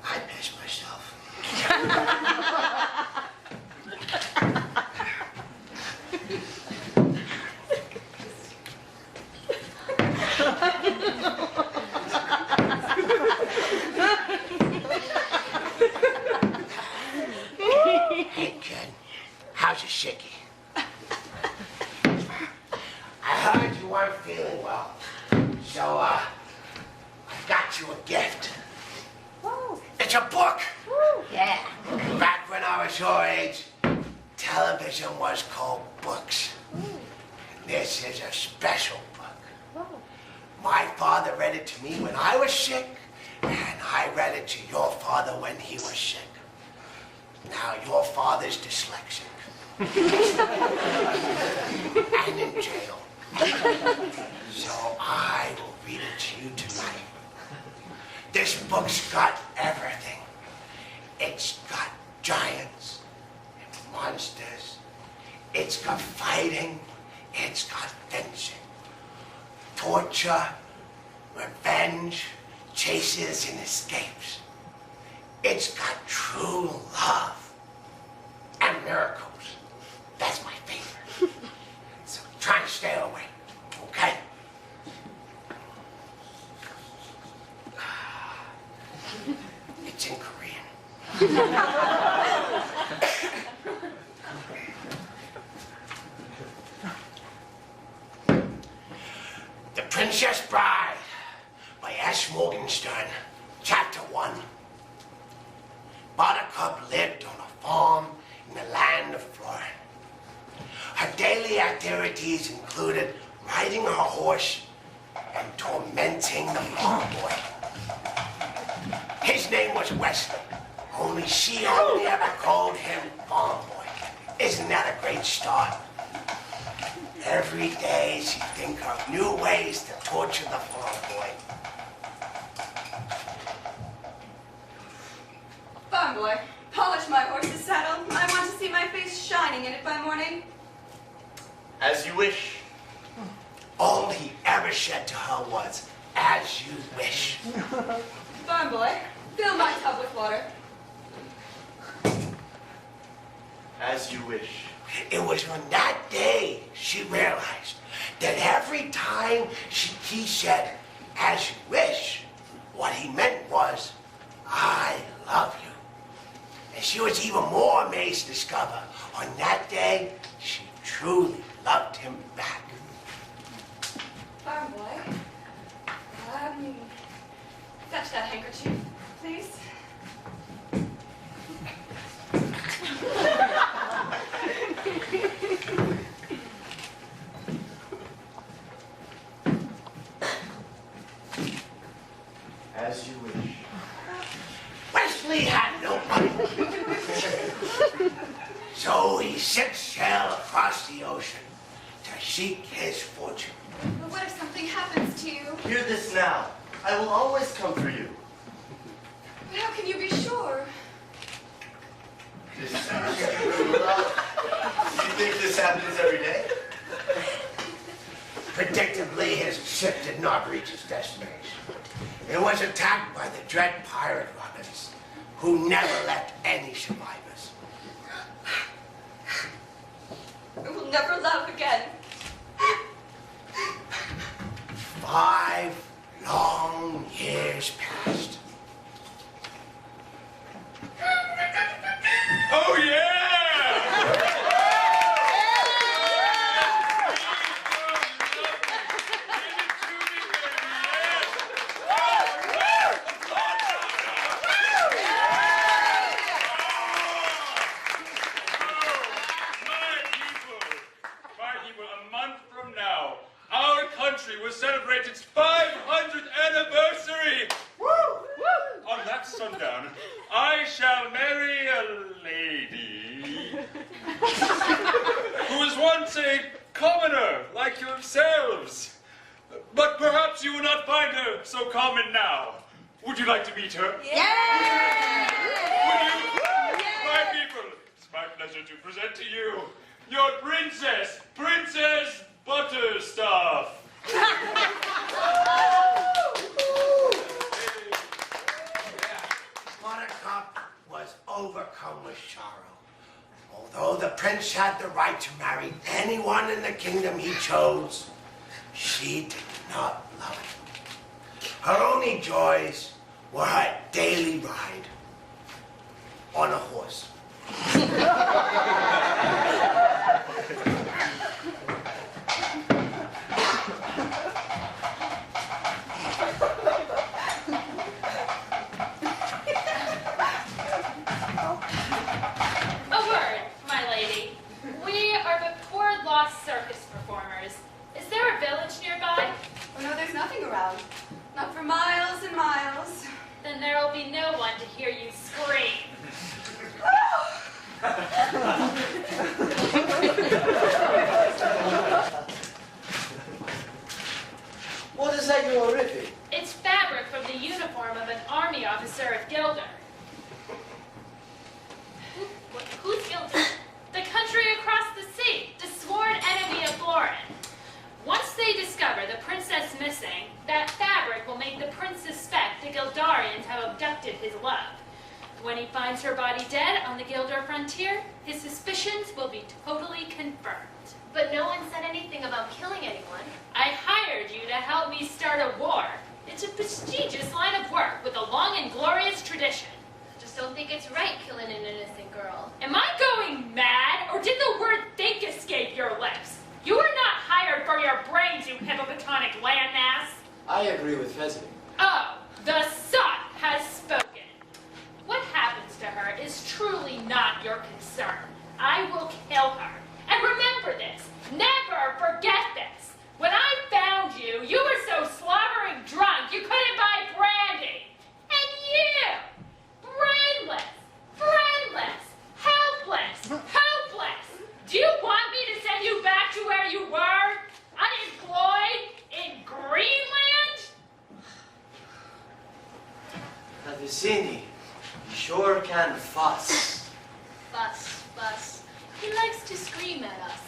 I pissed myself. Hey, kid. How's your shicky? I heard you weren't feeling well. So, I got you a gift. Woo. It's a book. Woo. Yeah. Back when I was your age, television was called books. This is a special book. Woo. My father read it to me when I was sick, and I read it to your father when he was sick. Now your father's dyslexic. And in jail. So I will read it to you tonight. This book's got everything. It's got giants and monsters. It's got fighting. It's got fencing. Torture, revenge, chases and escapes. It's got true love and miracles. That's my favorite. So try and stay away, okay? It's in Korean. The Princess Bride by S. Morgenstern, Chapter 1. Buttercup lived on a farm in the land of Florida. Her daily activities included riding her horse and tormenting the farm boy. His name was Wesley, only she only ever called him Farm Boy. Isn't that a great start? Every day she'd think of new ways to torture the farm boy. Farm boy, polish my horse's saddle. I want to see my face shining in it by morning. As you wish. All he ever said to her was, as you wish. Farm boy, fill my tub with water. As you wish. It was on that day she realized that every time he said, as you wish, what he meant was, I love you. And she was even more amazed to discover on that day she truly loved him back. Farm boy, fetch that handkerchief, please. As you wish. Wesley had no money. So he set sail across the ocean to seek his fortune. But what if something happens to you? Hear this now. I will always come for you. But how can you be sure? This is true love. You think this happens every day? Predictably, his ship did not reach its destination. It was attacked by the dread pirate robbers, who never left any survivors. I will never love again. 5 long years passed. Oh, yeah! Will celebrate its 500th anniversary! Woo! Woo! On that sundown, I shall marry a lady who was once a commoner like yourselves. But perhaps you will not find her so common now. Would you like to meet her? Yeah! Would you? Yeah! My people, it's my pleasure to present to you your princess, Princess Butterstuff. prince had the right to marry anyone in the kingdom he chose, she did not love him. Her only joys were her daily ride on a horse. Circus performers. Is there a village nearby? Oh, no, there's nothing around. Not for miles and miles. Then there will be no one to hear you scream. What is that you are ripping? It's fabric from the uniform of an army officer of Gilder. Who's Gilder? The country across the sea, the sworn enemy of Lauren. Once they discover the princess missing, that fabric will make the prince suspect the Gildarians have abducted his love. When he finds her body dead on the Gildar frontier, his suspicions will be totally confirmed. But no one said anything about killing anyone. I hired you to help me start a war. It's a prestigious line of work with a long and glorious tradition. Just don't think it's right killing an innocent girl. Am I going mad, or did the word think escape your lips? You were not hired for your brains, you hippopotamic landmass. I agree with Fezzik. Oh, the sun has spoken. What happens to her is truly not your concern. I will kill her. And remember this, never forget this. When I found you, you were so slobbering drunk you couldn't buy brandy. And you, brainless, friendless, helpless, hopeless. Do you want me to send you back to where you were? Unemployed in Greenland? Now, Vicini, you sure can fuss. Fuss. He likes to scream at us.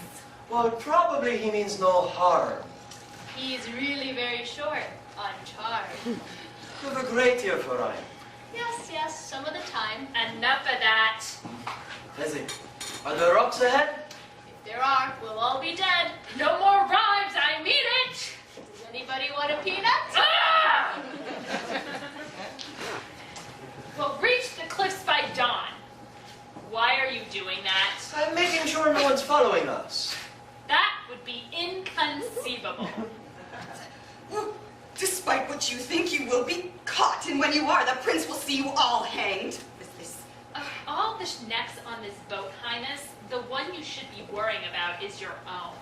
Well, probably he means no harm. He is really very short on charm. You have a great ear for rhyme. Yes, some of the time. Enough of that. Fezzik, are there rocks ahead? If there are, we'll all be dead. No more rhymes, I mean it. Does anybody want a peanut? Ah! We'll reach the cliffs by dawn. Why are you doing that? I'm making sure no one's following us. That would be inconceivable. Despite what you think, you will be caught, and when you are, the prince will see you all hanged. All the necks on this boat, Highness, the one you should be worrying about is your own.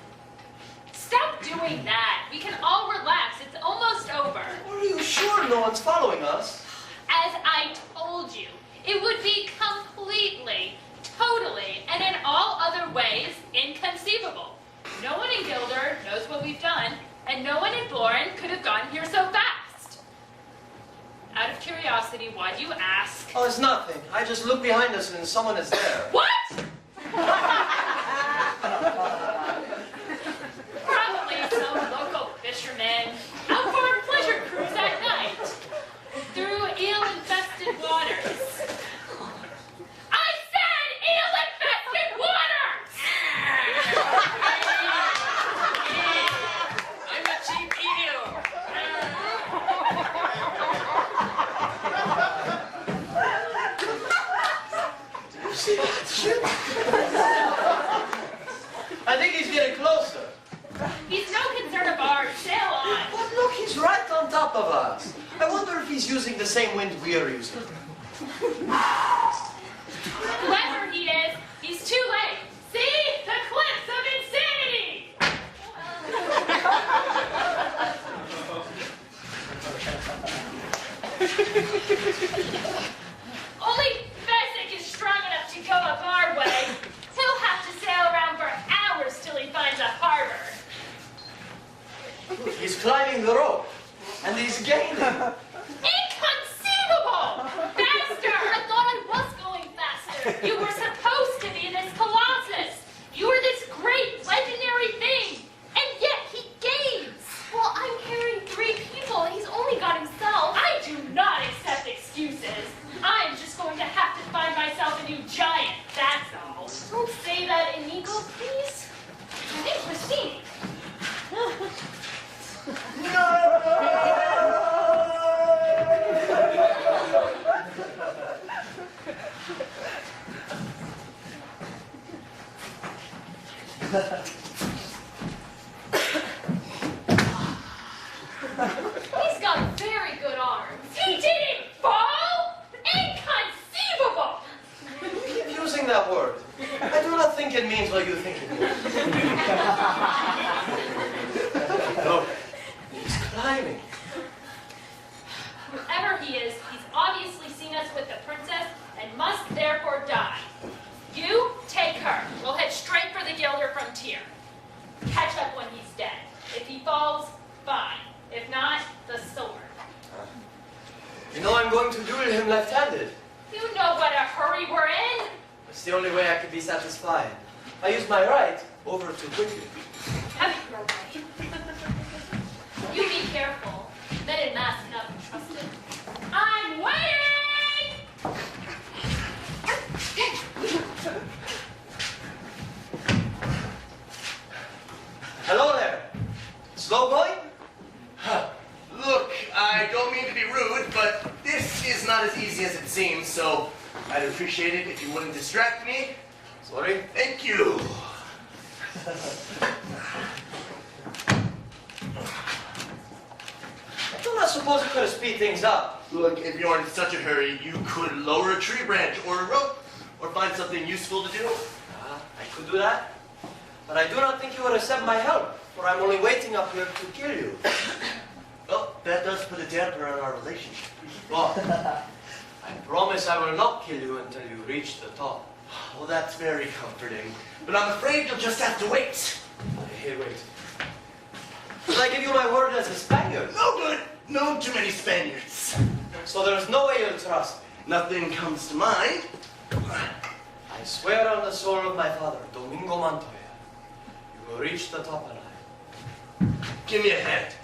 Stop doing that. We can all relax. It's almost over. Are you sure no one's following us? As I told you, it would be completely, totally, and in all other ways inconceivable. No one in Gilder knows what we've done, and no one in Bloren could have gotten here so fast. Out of curiosity, why do you ask? Oh, it's nothing. I just look behind us and someone is there. What? Probably some local fisherman out for a pleasure cruise at night through eel-infested waters. I said eel-infested waters! I'm a cheap eel. See that ship? I think he's getting closer. He's no concern of ours. Sail on. But look, he's right on top of us. I wonder if he's using the same wind we're using. Whoever he is, he's too late. See? The cliffs of insanity! Only Fezzik is strong enough to go up our way. He'll have to sail around for hours till he finds a harbor. He's climbing the rope, and he's gaining. Inconceivable! Faster! I thought I was going faster. You were supposed to be this colossus. You were this great, legendary thing. And yet he gains. Well, I'm carrying 3 people, and he's only got himself. I do not accept excuses. I'm just going to have to find myself a new giant, that's all. Don't say that. It needs timing. Whoever he is, he's obviously seen us with the princess and must therefore die. You take her. We'll head straight for the Gilder frontier. Catch up when he's dead. If he falls, fine. If not, the sword. You know I'm going to duel him left-handed. You know what a hurry we're in. It's the only way I can be satisfied. I use my right over too quickly. Have your way. You be careful. Men in masks cannot be trusted. I'm waiting! Hello there. Slow going? Look, I don't mean to be rude, but this is not as easy as it seems, so I'd appreciate it if you wouldn't distract me. Sorry? Thank you. I do not suppose you could have speed things up. Look, if you're in such a hurry, you could lower a tree branch or a rope, or find something useful to do. I could do that. But I do not think you would accept my help, for I'm only waiting up here to kill you. Well, that does put a damper on our relationship. But I promise I will not kill you until you reach the top. Well, that's very comforting, but I'm afraid you'll just have to wait. Hey, wait. Should I give you my word as a Spaniard? No good. No too many Spaniards. So there's no way you'll trust me. Nothing comes to mind. I swear on the soul of my father, Domingo Montoya, you will reach the top alive. Give me a hand.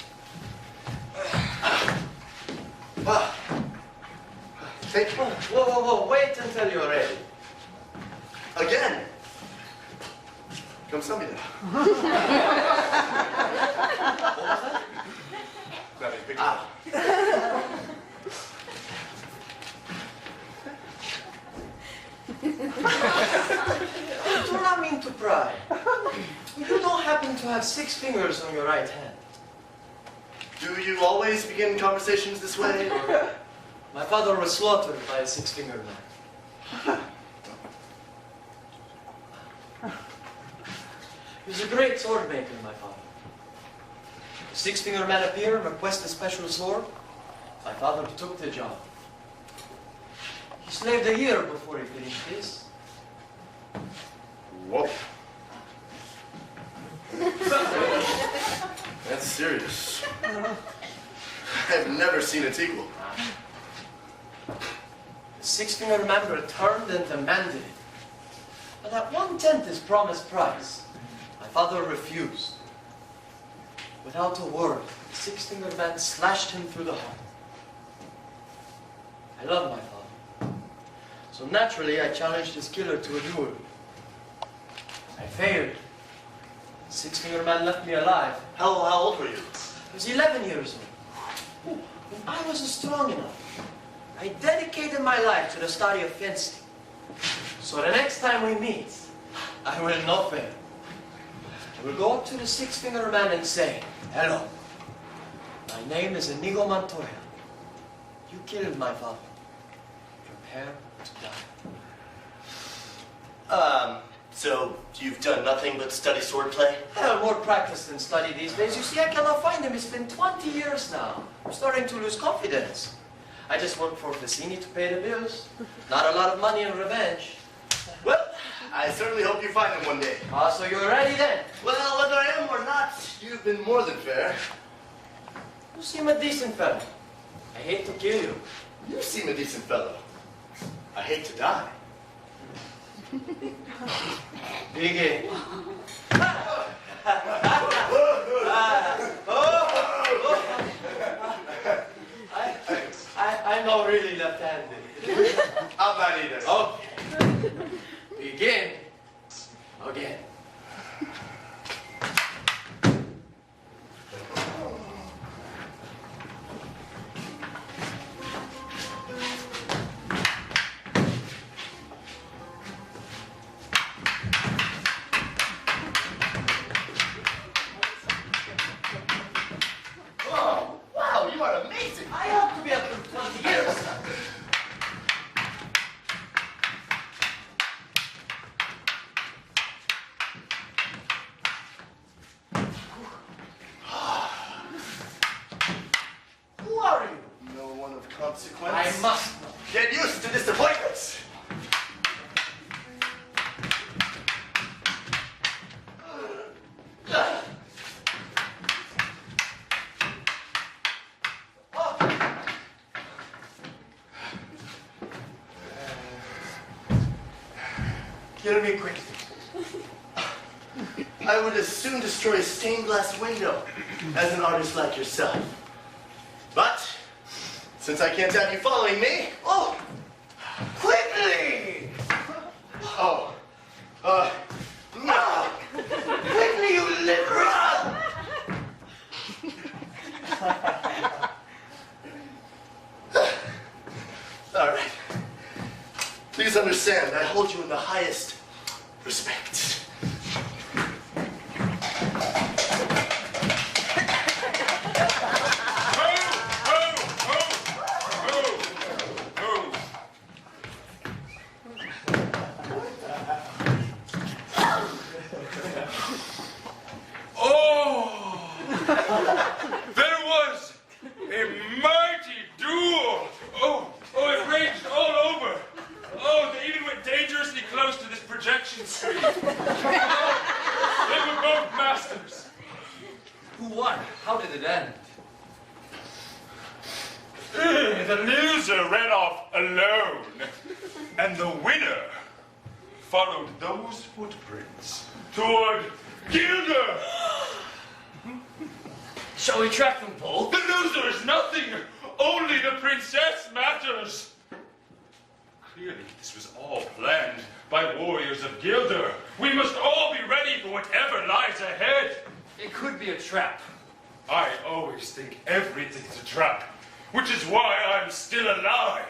Thank you. Whoa, wait until you're ready. Again. Come tell me that. What was that? Grabbing a picture. I do not mean to pry. You don't happen to have 6 fingers on your right hand. Do you always begin conversations this way? Or? My father was slaughtered by a 6-fingered man. He was a great sword maker, my father. The 6-fingered man appeared and requested a special sword. My father took the job. He slaved a year before he finished this. Whoa. That's serious. I've never seen its equal. The 6-fingered man returned and demanded it. But at 1/10 his promised price, my father refused. Without a word, the 6-fingered man slashed him through the heart. I love my father. So naturally, I challenged his killer to a duel. I failed. The 6-fingered man left me alive. How old were you? I was 11 years old. When I wasn't strong enough, I dedicated my life to the study of fencing. So the next time we meet, I will not fail. I will go up to the 6-fingered man and say, "Hello, my name is Inigo Montoya. You killed my father. Prepare to die." So you've done nothing but study swordplay? I have more practice than study these days. You see, I cannot find him. It's been 20 years now. I'm starting to lose confidence. I just work for Fassini to pay the bills. Not a lot of money in revenge. Well, I certainly hope you find him one day. Ah, so you're ready then? Well, whether I am or not, you've been more than fair. You seem a decent fellow. I hate to kill you. You seem a decent fellow. I hate to die. Begin. I'm not really left-handed. I'm not either. Okay. Begin. Again. Oh, wow, you are amazing. I hope to be up for 20 years. consequence. I must know. Get used to disappointments. Kill me quickly. I would as soon destroy a stained glass window as an artist like yourself. But, since I can't have you following me, quickly! No! Quickly, you liberal! All right. Please understand, I hold you in the highest respect. There was a mighty duel. It raged all over. They even went dangerously close to this projection screen. They were both masters. Who won? How did it end? The loser ran off alone, and the winner followed those footprints toward Gilder. Shall we track them both? The loser is nothing. Only the princess matters. Clearly, this was all planned by warriors of Gilder. We must all be ready for whatever lies ahead. It could be a trap. I always think everything's a trap, which is why I'm still alive.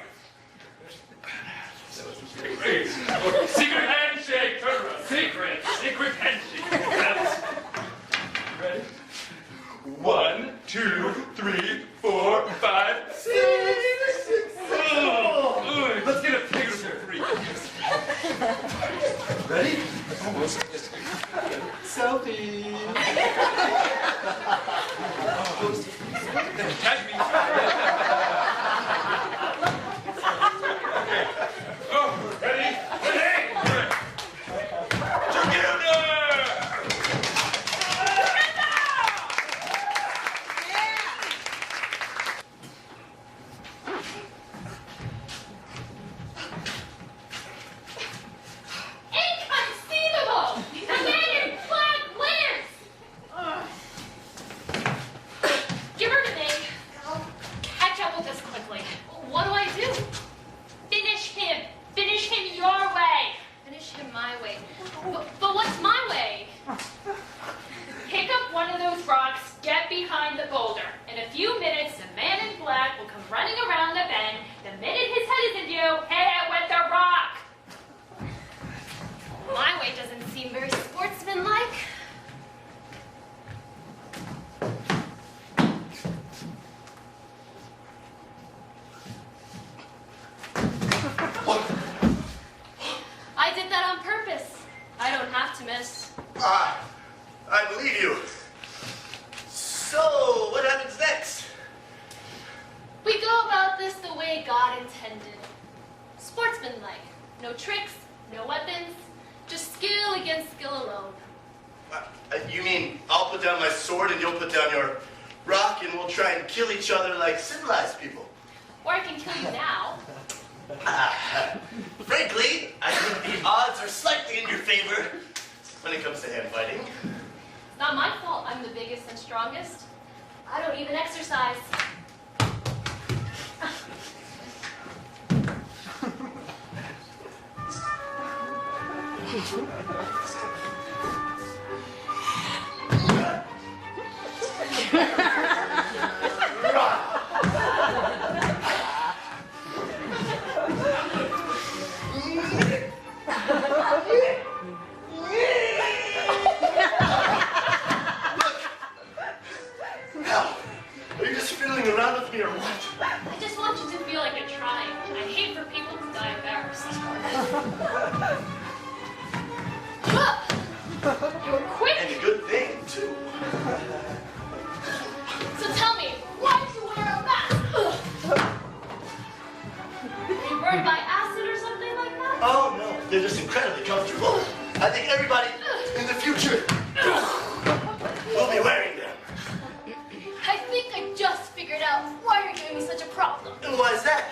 Secret handshake, secret handshake. Ready? 1, 2, 3, 4, 5, 6. Let's get a picture. Ready? Selfie. Tag me. Ready? Ready? Together! Inconceivable! The man in black wins! Give her to me. I'll catch up with this quickly. What do I do? Finish him. Finish him your way. Finish him my way. But what's my way? Pick up one of those rocks, get behind the boulder. In a few minutes, the man in black will come running around the bend. The minute his head is in view, hit it with the rock. My way doesn't seem very sportsmanlike. I did that on purpose. I don't have to miss. I believe you. So, what happens next? We go about this the way God intended. Sportsmanlike. No tricks, no weapons, just skill against skill alone. You mean I'll put down my sword and you'll put down your rock and we'll try and kill each other like civilized people? Or I can kill you now. Frankly, I think the odds are slightly in your favor when it comes to hand fighting. It's not my fault I'm the biggest and strongest. I don't even exercise. Now, are you just fiddling around with me or what? I just want you to feel like you're trying. I hate for people to die embarrassed. You were quick. And a good thing, too. So tell me, why did you wear a mask? And why is that?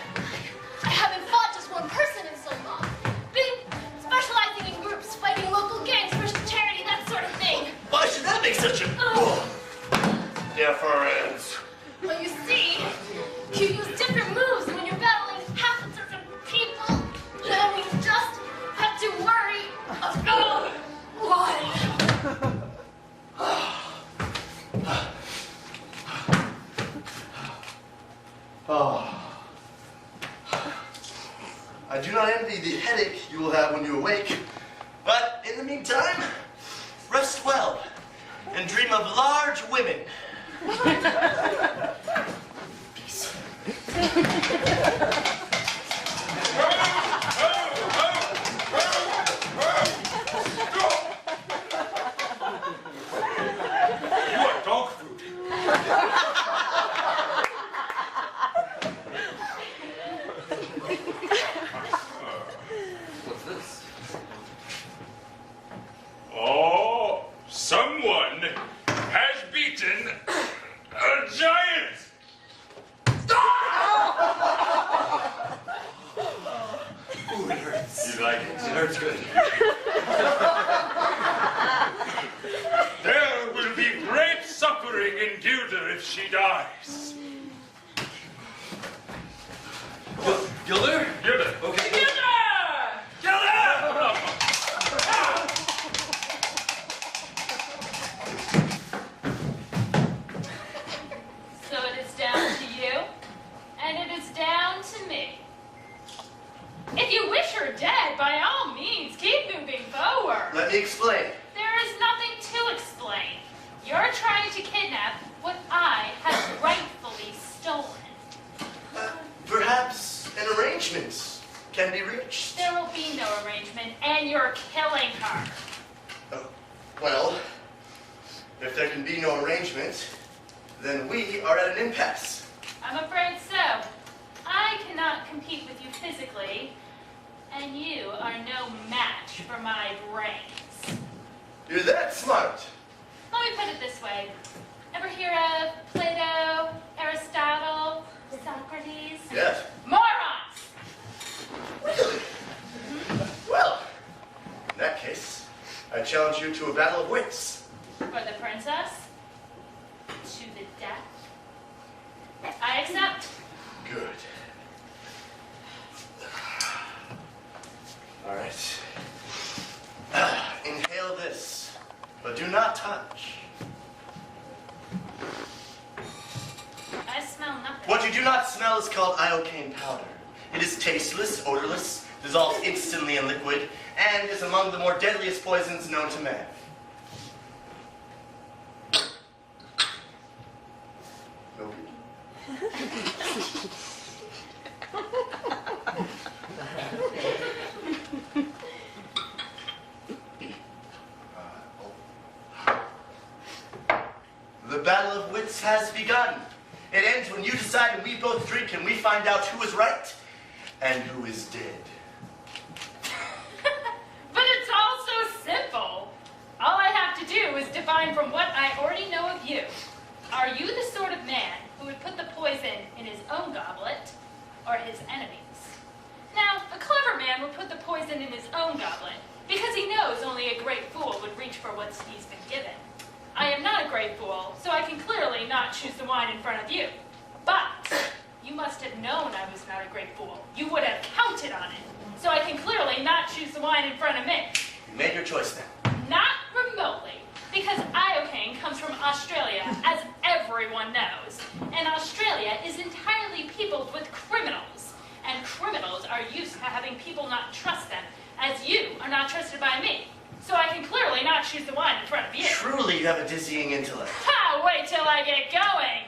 I haven't fought just one person in so long. Been specializing in groups, fighting local gangs for charity, that sort of thing. Why should that make such a difference? Well, you see, you use different moves when you're battling half a dozen people. Then we just have to worry about one. Oh. I do not envy the headache you will have when you awake. But in the meantime, rest well and dream of large women. Peace. You are dog food. What's this? Oh, someone has beaten a giant. Ooh, it hurts. You like it? It hurts good. There will be great suffering in Gilder if she dies. Gilder? Gilder. Okay. Gilder! So it is down to you, and it is down to me. If you wish her dead, by all means, keep moving forward. Let me explain. There is nothing to explain. You're trying to kidnap what I have rightfully stolen. Perhaps an arrangement can be reached. There will be no arrangement, and you're killing her. Well, if there can be no arrangement, then we are at an impasse. I'm afraid so. I cannot compete with you physically, and you are no match for my brains. You're that smart. Let me put it this way. Ever hear of Plato, Aristotle, Socrates? Yes. Morons! Really? Well, in that case, I challenge you to a battle of wits. For the princess? To the death? I accept. Good. All right. Inhale this, but do not touch. I smell nothing. What you do not smell is called iocane powder. It is tasteless, odorless, dissolves instantly in liquid, and is among the more deadliest poisons known to man. No biggie. The battle of wits has begun. It ends when you decide and we both drink and we find out who is right and who is dead. But it's all so simple. All I have to do is define from what I already know of you. Are you the sort of man who would put the poison in his own goblet or his enemy's? Now, a clever man would put the poison in his own goblet because he knows only a great fool would reach for what he's been given. I am not a great fool, so I can clearly not choose the wine in front of you. But you must have known I was not a great fool. You would have counted on it. So I can clearly not choose the wine in front of me. You made your choice then. Not remotely, because iocane comes from Australia, as everyone knows. And Australia is entirely peopled with criminals. And criminals are used to having people not trust them, as you are not trusted by me. So I can clearly not choose the wine in front of you. Truly, you have a dizzying intellect. Ha! Wait till I get going!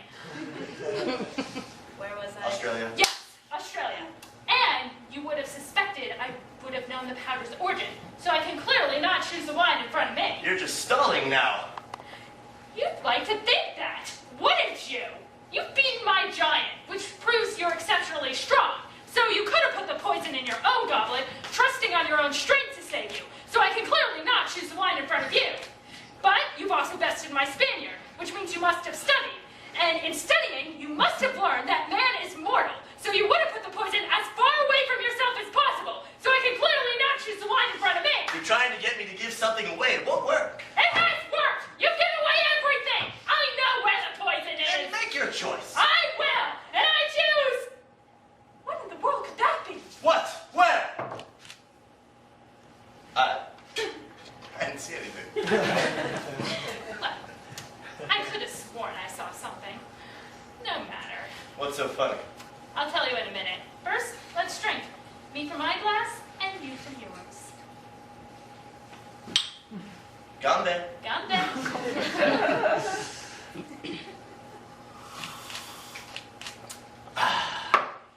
Where was I? Australia. Yes, Australia. And you would have suspected I would have known the powder's origin, so I can clearly not choose the wine in front of me. You're just stalling now. You'd like to think that, wouldn't you? You've beaten my giant, which proves you're exceptionally strong. So you could have put the poison in your own goblet, trusting on your own strength to save you. So I can clearly not choose the wine in front of you. But you've also bested my Spaniard, which means you must have studied. And in studying, you must have learned that man is mortal. So What's so funny? I'll tell you in a minute. First, let's drink. Me from my glass, and you from yours. Gambe. Gambe.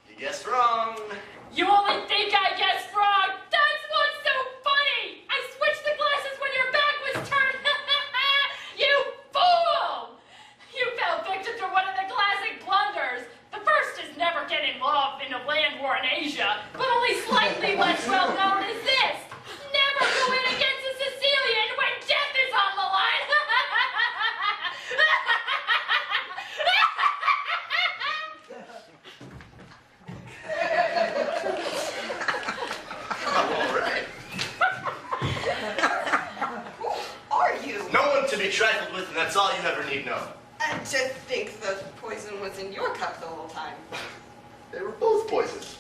You guessed wrong. You only think I guessed wrong. That's what's so funny. I switched the glasses when your back was turned. You fool! You fell victim to one of the classic blunders. The first is never getting love in a land war in Asia, but only slightly less well known is this. Never go in against a Sicilian when death is on the line. All right. Who are you? No one to be trifled with, and that's all you ever need know. And to think the poison was in your cup the whole time. They were both poisons.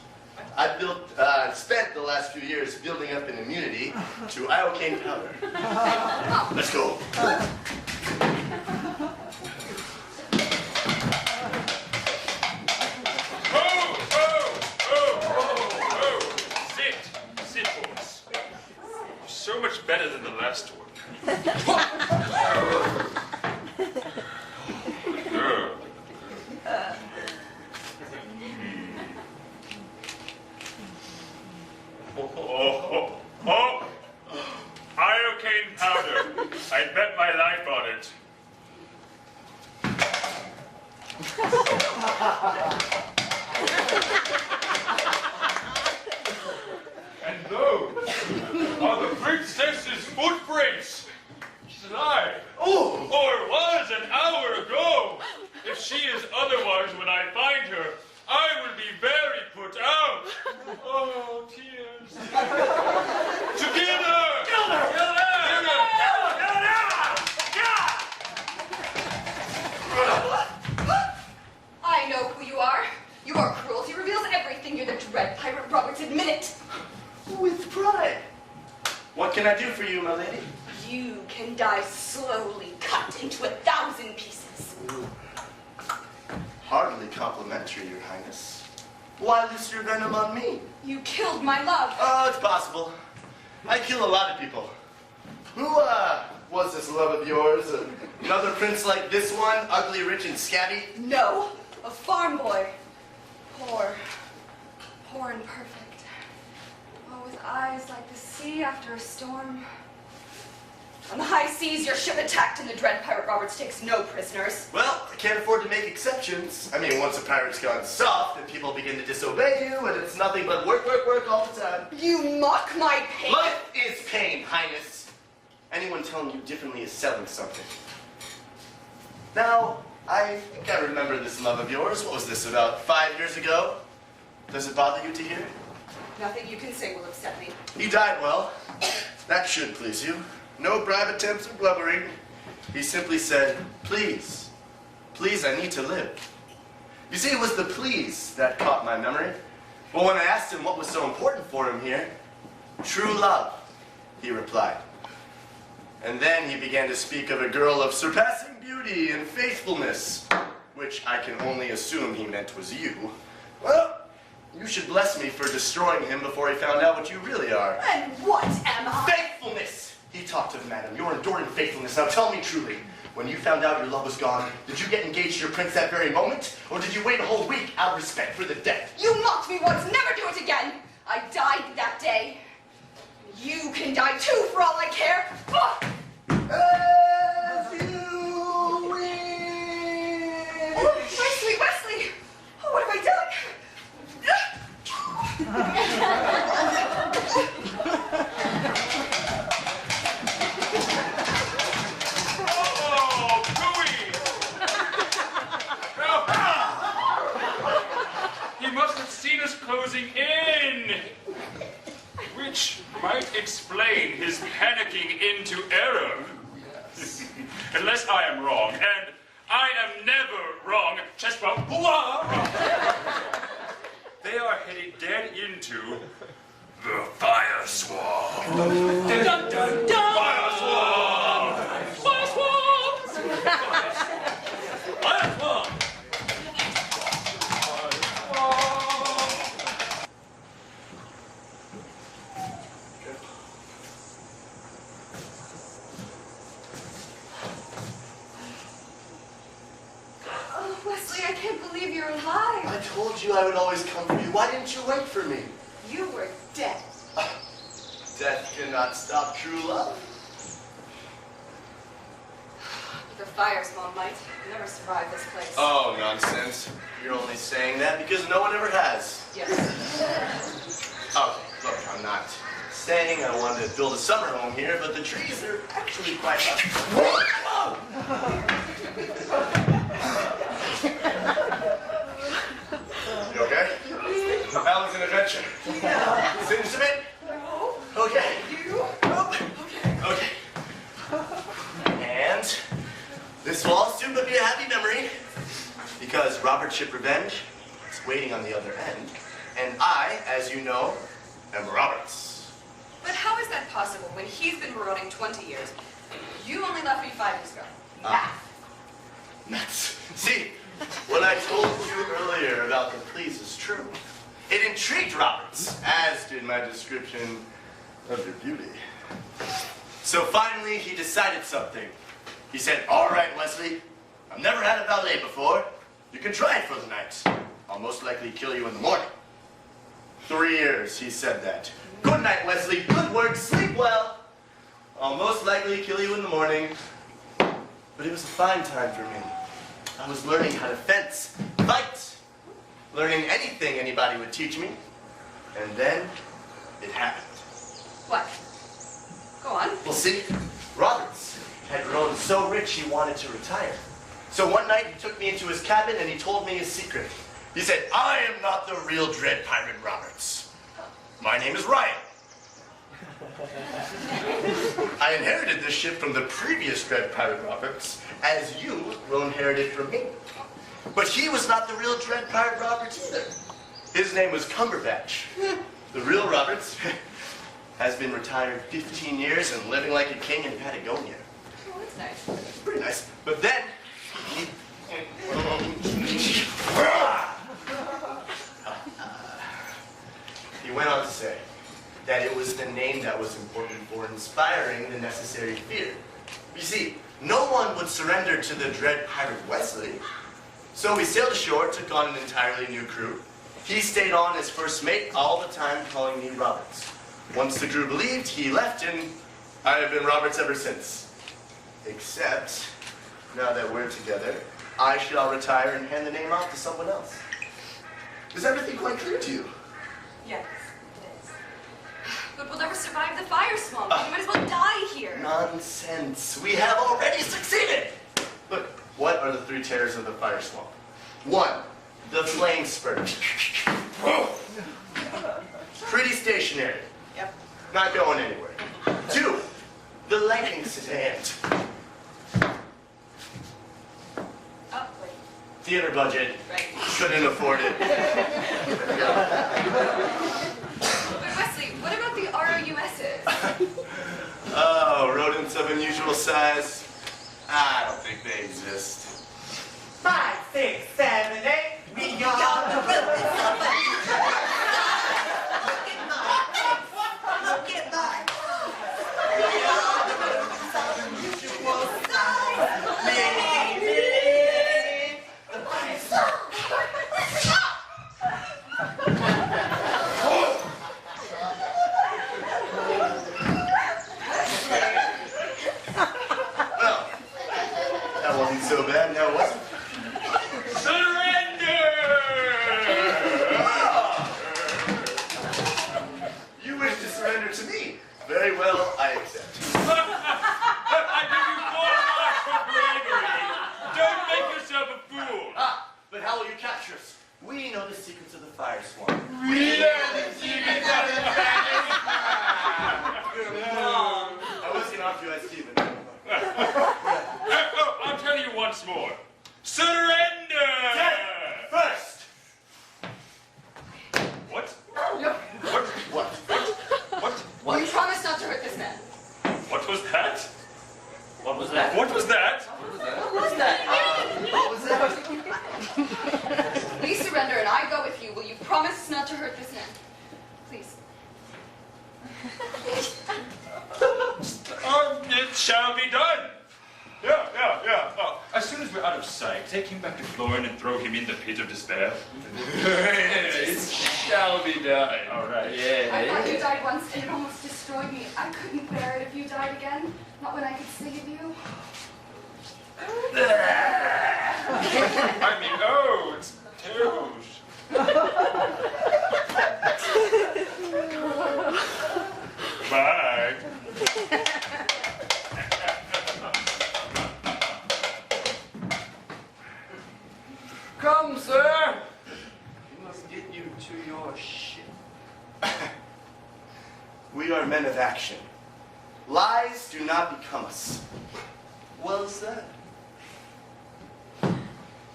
I spent the last few years building up an immunity to iocane powder. Let's go. Sit, boys. So much better than the last one. Oh, iocane powder. I'd bet my life on it. And those are the princess's footprints. She's alive. Oh! Or was an hour ago. If she is otherwise when I find her, I will be very put out. Oh, tears. Together! I know who you are. Your cruelty reveals everything. You're the dread pirate Roberts. Admit it. With pride. What can I do for you, my lady? You can die slowly, cut into 1,000 pieces. Hardly complimentary, Your Highness. Why loose your venom on me? You killed my love. Oh, it's possible. I kill a lot of people. Who, was this love of yours? Another prince like this one? Ugly, rich, and scabby? No, a farm boy. Poor and perfect. Oh, with eyes like the sea after a storm. On the high seas, your ship attacked and the dread pirate Roberts takes no prisoners. Well, I can't afford to make exceptions. I mean, once a pirate's gone soft, then people begin to disobey you, and it's nothing but work, work, work all the time. You mock my pain. Life is pain, Highness. Anyone telling you differently is selling something. Now, I think I remember this love of yours. What was this, about 5 years ago? Does it bother you to hear? Nothing you can say will upset me. He died well. That should please you. No bribe attempts or blubbering. He simply said, please, please, I need to live. You see, it was the please that caught my memory. Well, when I asked him what was so important for him here, true love, he replied. And then he began to speak of a girl of surpassing beauty and faithfulness, which I can only assume he meant was you. Well, you should bless me for destroying him before he found out what you really are. And what am I? Faithfulness! He talked of, madam, your enduring faithfulness. Now tell me truly, when you found out your love was gone, did you get engaged to your prince that very moment? Or did you wait a whole week out of respect for the dead? You mocked me once, never do it again. I died that day. You can die too, for all I care. As you wish. Oh, Wesley, Wesley! Oh, what have I done? Closing in, which might explain his panicking into error. Yes. Unless I am wrong, and I am never wrong. Chest bump. They are headed dead into the fire swarm. Dun, dun, dun, dun. Fire swarm. Fire swarm. Fire swarm. can't believe you're alive. I told you I would always come for you. Why didn't you wait for me? You were dead. Death cannot stop true love. The fire small might never survive this place. Oh, nonsense. You're only saying that because no one ever has. Yes. Oh, look, I'm not saying I wanted to build a summer home here, but the trees are actually quite Whoa! You okay? That was an adventure. Singed a bit? No. Okay. You? Okay. And this will all soon but be a happy memory because Robert Ship Revenge is waiting on the other end. And I, as you know, am Roberts. But how is that possible when he's been marauding 20 years? You only left me 5 years ago. Nuts. See, what I told you earlier about the please is true. It intrigued Roberts, as did my description of your beauty. So finally, he decided something. He said, all right, Wesley, I've never had a valet before. You can try it for the night. I'll most likely kill you in the morning. 3 years, he said that. Good night, Wesley. Good work. Sleep well. I'll most likely kill you in the morning. But it was a fine time for me. I was learning how to fence, fight, learning anything anybody would teach me. And then it happened. What? Go on. Well, see, Roberts had grown so rich he wanted to retire. So one night he took me into his cabin and he told me his secret. He said, I am not the real Dread Pirate Roberts. My name is Ryan. I inherited this ship from the previous Dread Pirate Roberts, as you will inherit it from me. But he was not the real Dread Pirate Roberts either. His name was Cumberbatch. The real Roberts has been retired 15 years and living like a king in Patagonia. Oh, that's nice. Pretty nice. But then he went on to say that it was the name that was important for inspiring the necessary fear. You see, no one would surrender to the dread pirate Wesley. So we sailed ashore, took on an entirely new crew. He stayed on as first mate all the time, calling me Roberts. Once the crew believed, he left, and I have been Roberts ever since. Except, now that we're together, I shall retire and hand the name off to someone else. Is everything quite clear to you? Yes, it is. But we'll never survive the fire, Small. You might as well die here. Nonsense. We have already succeeded. Look, what are the 3 terrors of the fire swamp? 1, the flame spurt. Pretty stationary. Yep. Not going anywhere. 2, the lightning stand. Oh, wait. Theater budget. Right. Couldn't afford it. But Wesley, what about the ROUSs? Oh, rodents of unusual size. I don't think they exist. 5, 6, 7, 8. We are the brothers of Look at mine. We are the brothers of unusual size. Maybe the boys. Well, that wasn't so bad, now was it? Surrender! You wish to surrender to me. Very well, I accept. I give you 4 marks for bravery. Don't make yourself a fool. But how will you capture us? We know the secrets of the fire swamp. We learn the secrets of the I was going to offer you ice tea, but I'll tell you once more. Surrender! First! What? What? What? You promised not to hurt this man. What was that? What was that? What was that? What was that? Please surrender and I go with you. Will you promise not to hurt this man? Please. It shall be done. Yeah. As soon as we're out of sight, take him back to Florin and throw him in the pit of despair? It shall be done. All right. I thought you died once and it almost destroyed me. I couldn't bear it if you died again. Not when I could save you. I mean, oh, it's terrible. Bye. Come, sir. We must get you to your ship. We are men of action. Lies do not become us. Well said.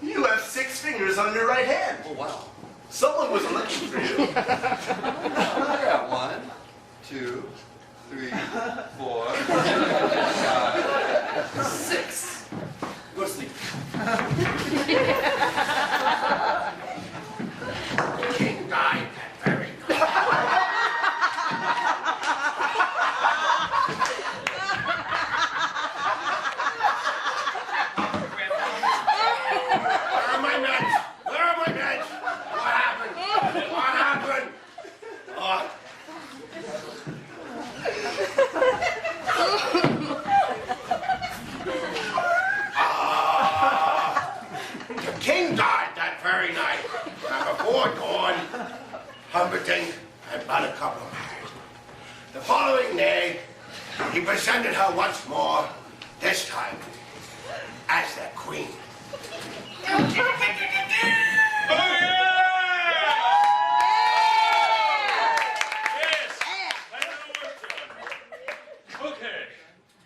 You have 6 fingers on your right hand. Oh, wow. Someone was looking for you. I got 1, 2, 3, 4, 5, 6. Go to sleep. The king died that very night. Where are my meds? Where are my meds? What happened? What happened? Oh. The king died that very night. And before dawn, Humperdink and Buttercup were married. The following day, he presented her once more, this time as their queen. Oh, yeah! Yes! I know what's done. Okay.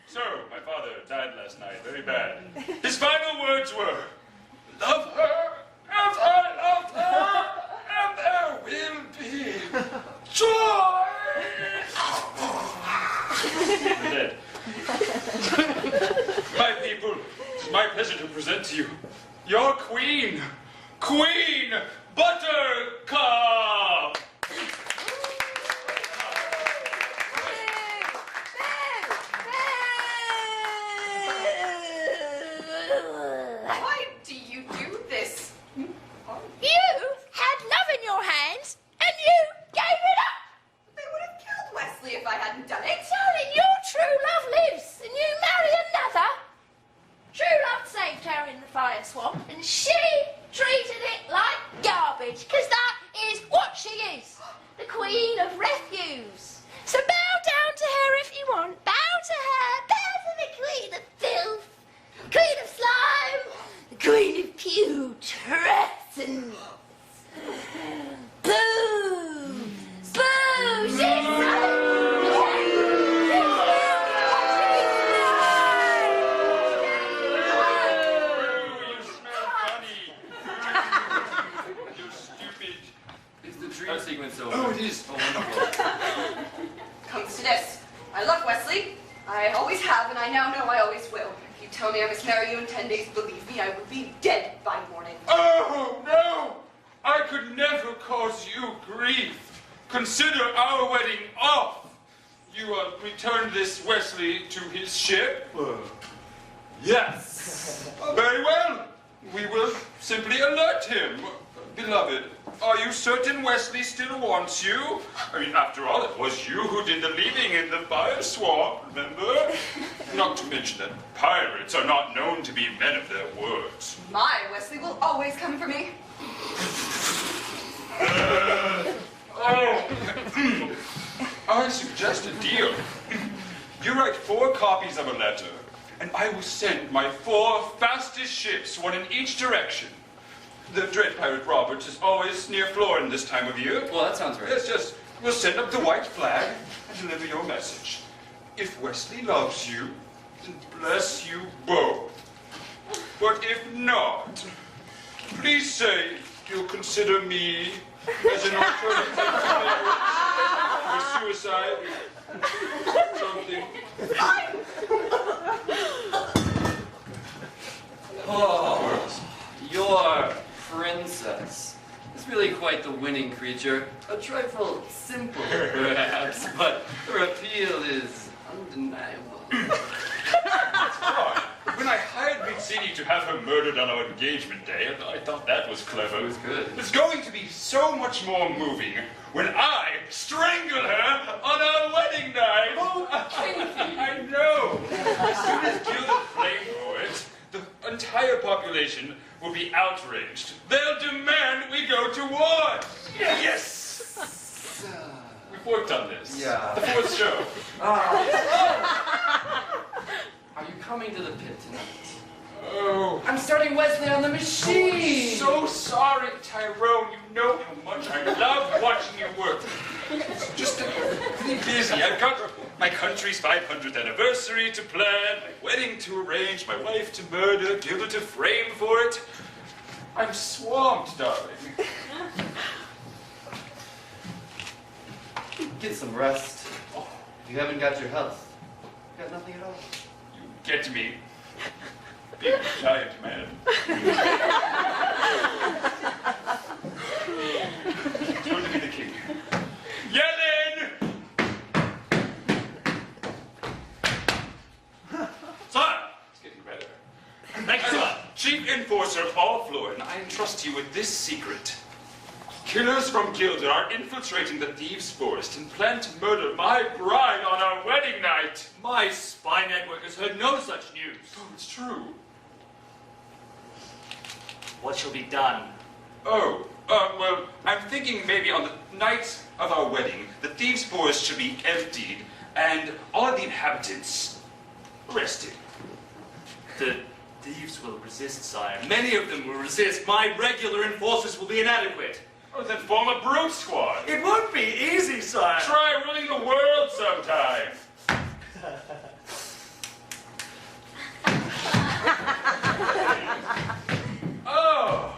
So, my father died last night, very bad. His final words were, love her as I loved her, and there will be joy! They're dead. My people, it's my pleasure to present to you your queen, Queen Buttercup! Why do you do this? You had love in your hands, and you gave it up. They would have killed Wesley if I hadn't done it. Darling, your true love lives, and you marry another. True love saved her in the fire swamp, and she treated it like garbage, because that is what she is, the queen of refuse. So bow down to her if you want. Bow to her. Bow to the queen of filth, queen of slime, the queen of putrescence. Boo! Boo! She's You smell funny. You stupid. Is the dream sequence over? Oh, it is. Oh, wonderful. Comes to this. I love Wesley. I always have, and I now know I always will. If you tell me I must marry you in 10 days, believe me, I would be dead by morning. Oh, no! I could never cause you grief. Consider our wedding off. You return this Wesley to his ship? Yes. Very well. We will simply alert him. Beloved, are you certain Wesley still wants you? I mean, after all, it was you who did the leaving in the fire swamp, remember? Not to mention that pirates are not known to be men of their words. My Wesley will always come for me. I suggest a deal. You write 4 copies of a letter, and I will send my 4 fastest ships, one in each direction. The dread pirate Roberts is always near Florin this time of year. Well, that sounds right. Yes, just, we'll send up the white flag and deliver your message. If Wesley loves you, then bless you both. But if not, please say you'll consider me as an alternative to marriage or suicide or something. Oh, your princess is really quite the winning creature. A trifle simple, perhaps, but her appeal is undeniable. When I hired Beat Vicini to have her murdered on our engagement day, and I thought that was clever. It was good. It's going to be so much more moving when I strangle her on our wedding night. Oh, I know. As soon as Gilded flame for it, the entire population will be outraged. They'll demand we go to war. Yes. We've worked on this. Yeah. The fourth show. Are you coming to the pit tonight? Oh. I'm starting Wesley on the machine! So sorry, Tyrone. You know how much I love watching you work. It's just really busy. I've got my country's 500th anniversary to plan, my wedding to arrange, my wife to murder, Gilda to frame for it. I'm swamped, darling. Get some rest. You haven't got your health. You got nothing at all. You get me, big giant man. It's going to be the king. Yellen! Son! It's getting better. Thank you, son. Chief Enforcer Paul Florin, I entrust you with this secret. Killers from Gilda are infiltrating the Thieves' Forest and plan to murder my bride on our wedding night. My spy network has heard no such news. Oh, it's true. What shall be done? Oh, well, I'm thinking maybe on the night of our wedding, the Thieves' Forest should be emptied and all of the inhabitants arrested. The thieves will resist, sire. Many of them will resist. My regular enforcers will be inadequate. Oh, then form a brute squad. It won't be easy, sire. Try ruling the world sometime. Oh.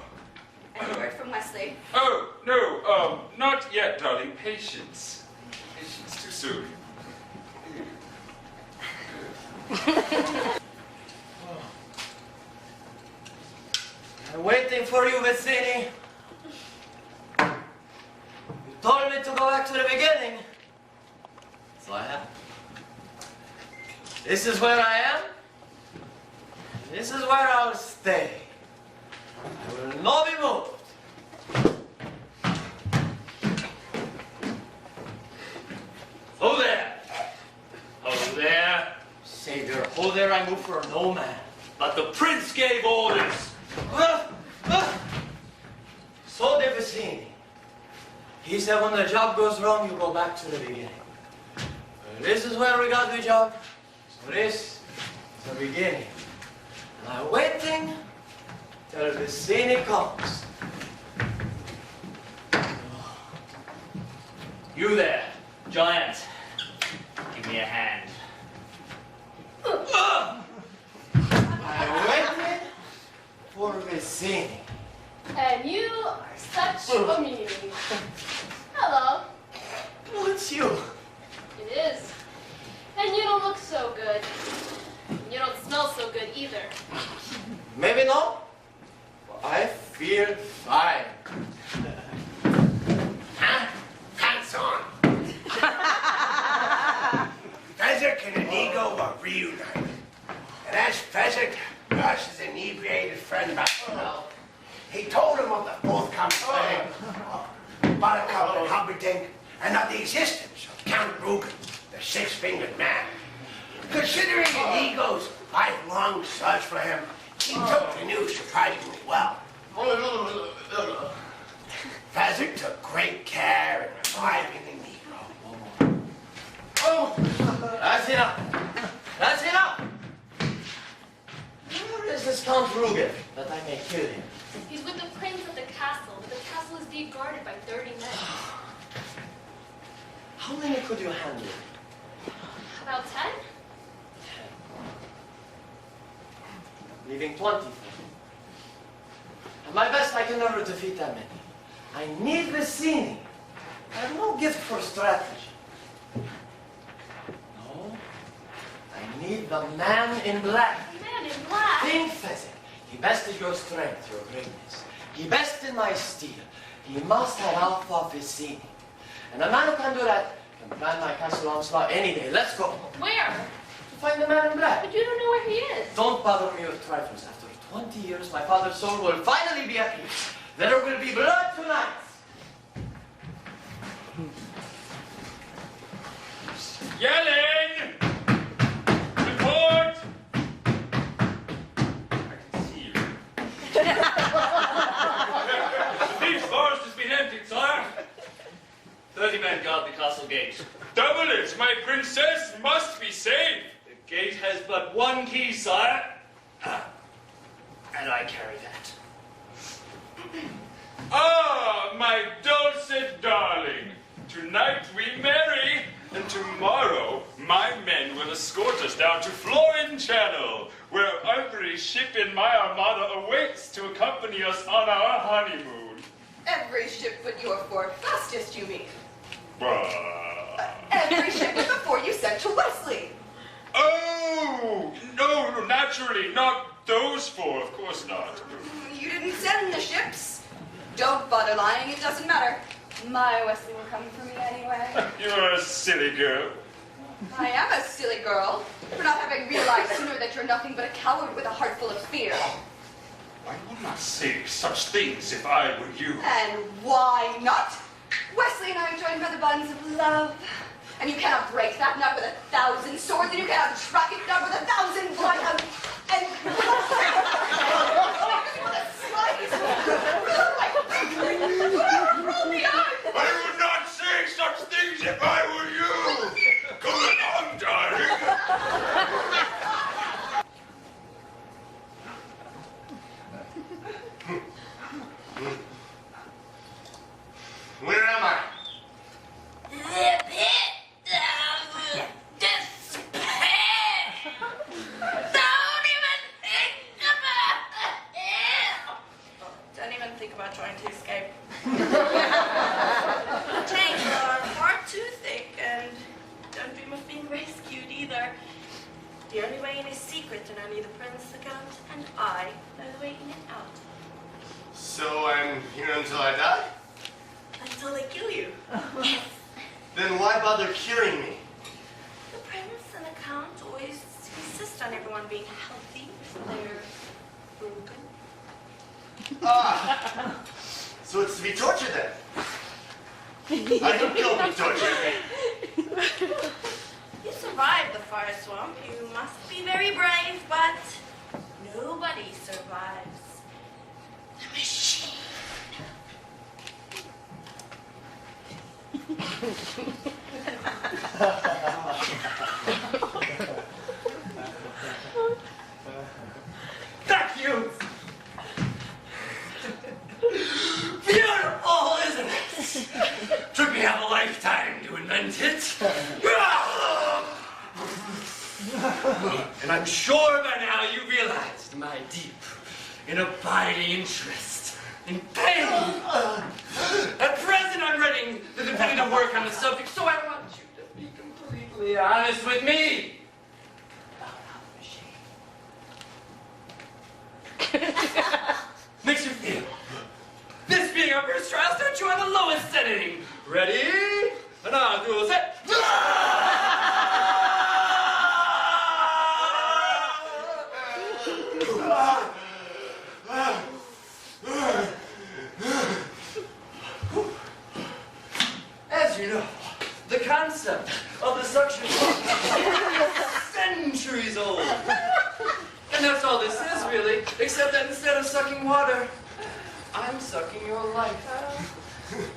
Any word from Wesley? Oh, no, not yet, darling. Patience. Patience, too soon. I'm waiting for you, Vicini. You told me to go back to the beginning. So I have. This is where I am. This is where I'll stay. I will not be moved. Hold there. Hold there. Savior, hold there, I move for no man. But the prince gave orders. So did Vicini. He said when the job goes wrong, you go back to the beginning. This is where we got the job. So this is the beginning. And I'm waiting till Vicini comes. You there, giant. Give me a hand. I'm waiting for Vicini. And you are such a meanie. Hello. Oh, it's you. It is. And you don't look so good. You don't smell so good either. Maybe not. But I feel fine. Huh? Pants on. Fezzik and Inigo were reunited. And as Fezzik nurses his inebriated friend back to health, he told him of the forthcoming wedding of Buttercup and Humperdink, and of the existence of Count Rugen, the six-fingered man. Considering Inigo's lifelong search for him, he took the news surprisingly well. Fezzik took great care in reviving Inigo. Oh, that's enough. That's enough. Where is this Count Rugen that I may kill him? He's with the prince at the castle, but the castle is being guarded by 30 men. How many could you handle? About 10? Leaving 20 for me. At my best, I can never defeat that many. I need Vicini. I have no gift for strategy. No, I need the man in black. Man in black? Think, Fezzik. He bested your strength, your greatness. He bested my steel. He must have Alpha Vicini. And a man who can do that can plan my castle onslaught any day. Let's go. Where? To find the man in black. But you don't know where he is. Don't bother me with trifles after 20 years, my father's soul will finally be at peace. There will be blood tonight. Yelling! Report! I can see you. The thief's forest has been emptied, sire. 30 men guard the castle gate. Double it! My princess must be safe! The gate has but one key, sire. And I carry that. Ah, my dulcet darling! Tonight we marry, and tomorrow my men will escort us down to Florin Channel, where every ship in my armada awaits to accompany us on our honeymoon. Every ship but your fourth fastest, you mean? Bah. Every ship but the four you sent to Wesley. Oh, no, naturally, not those four, of course not. You didn't send the ships. Don't bother lying, it doesn't matter. My Wesley will come for me anyway. You're a silly girl. I am a silly girl for not having realized sooner that you're nothing but a coward with a heart full of fear. I would not say such things if I were you. And why not? Wesley and I are joined by the bonds of love. And you cannot break that nut with 1,000 swords, and you cannot track it down with 1,000 bloodhounds. And I would not say such things if I were you. Come along, darling. Where am I? The pit of despair. Don't even think about it. Don't even think about trying to escape. Chains are far too thick, and don't dream of being rescued either. The only way in is secret, and only the prince, the count, and I know the way in and out. So I'm here until I die? Until they kill you. Then why bother curing me? The prince and the count always insist on everyone being healthy if they're broken. Ah! So it's to be tortured then? I think you'll be tortured. You survived the fire swamp. You must be very brave, but nobody survives the machine. Vacuums! Beautiful, isn't it? Took me half a lifetime to invent it. And I'm sure by now you realized my deep and abiding interest in pain. At present, I'm ready the definitive work on the subject, so I want you to be completely honest with me. Makes you feel. This being our first trial, start you on the lowest setting. Ready? And I'll do a set. As you know, the concept of the suction pump is centuries old. And that's all this is, really, except that instead of sucking water, I'm sucking your life.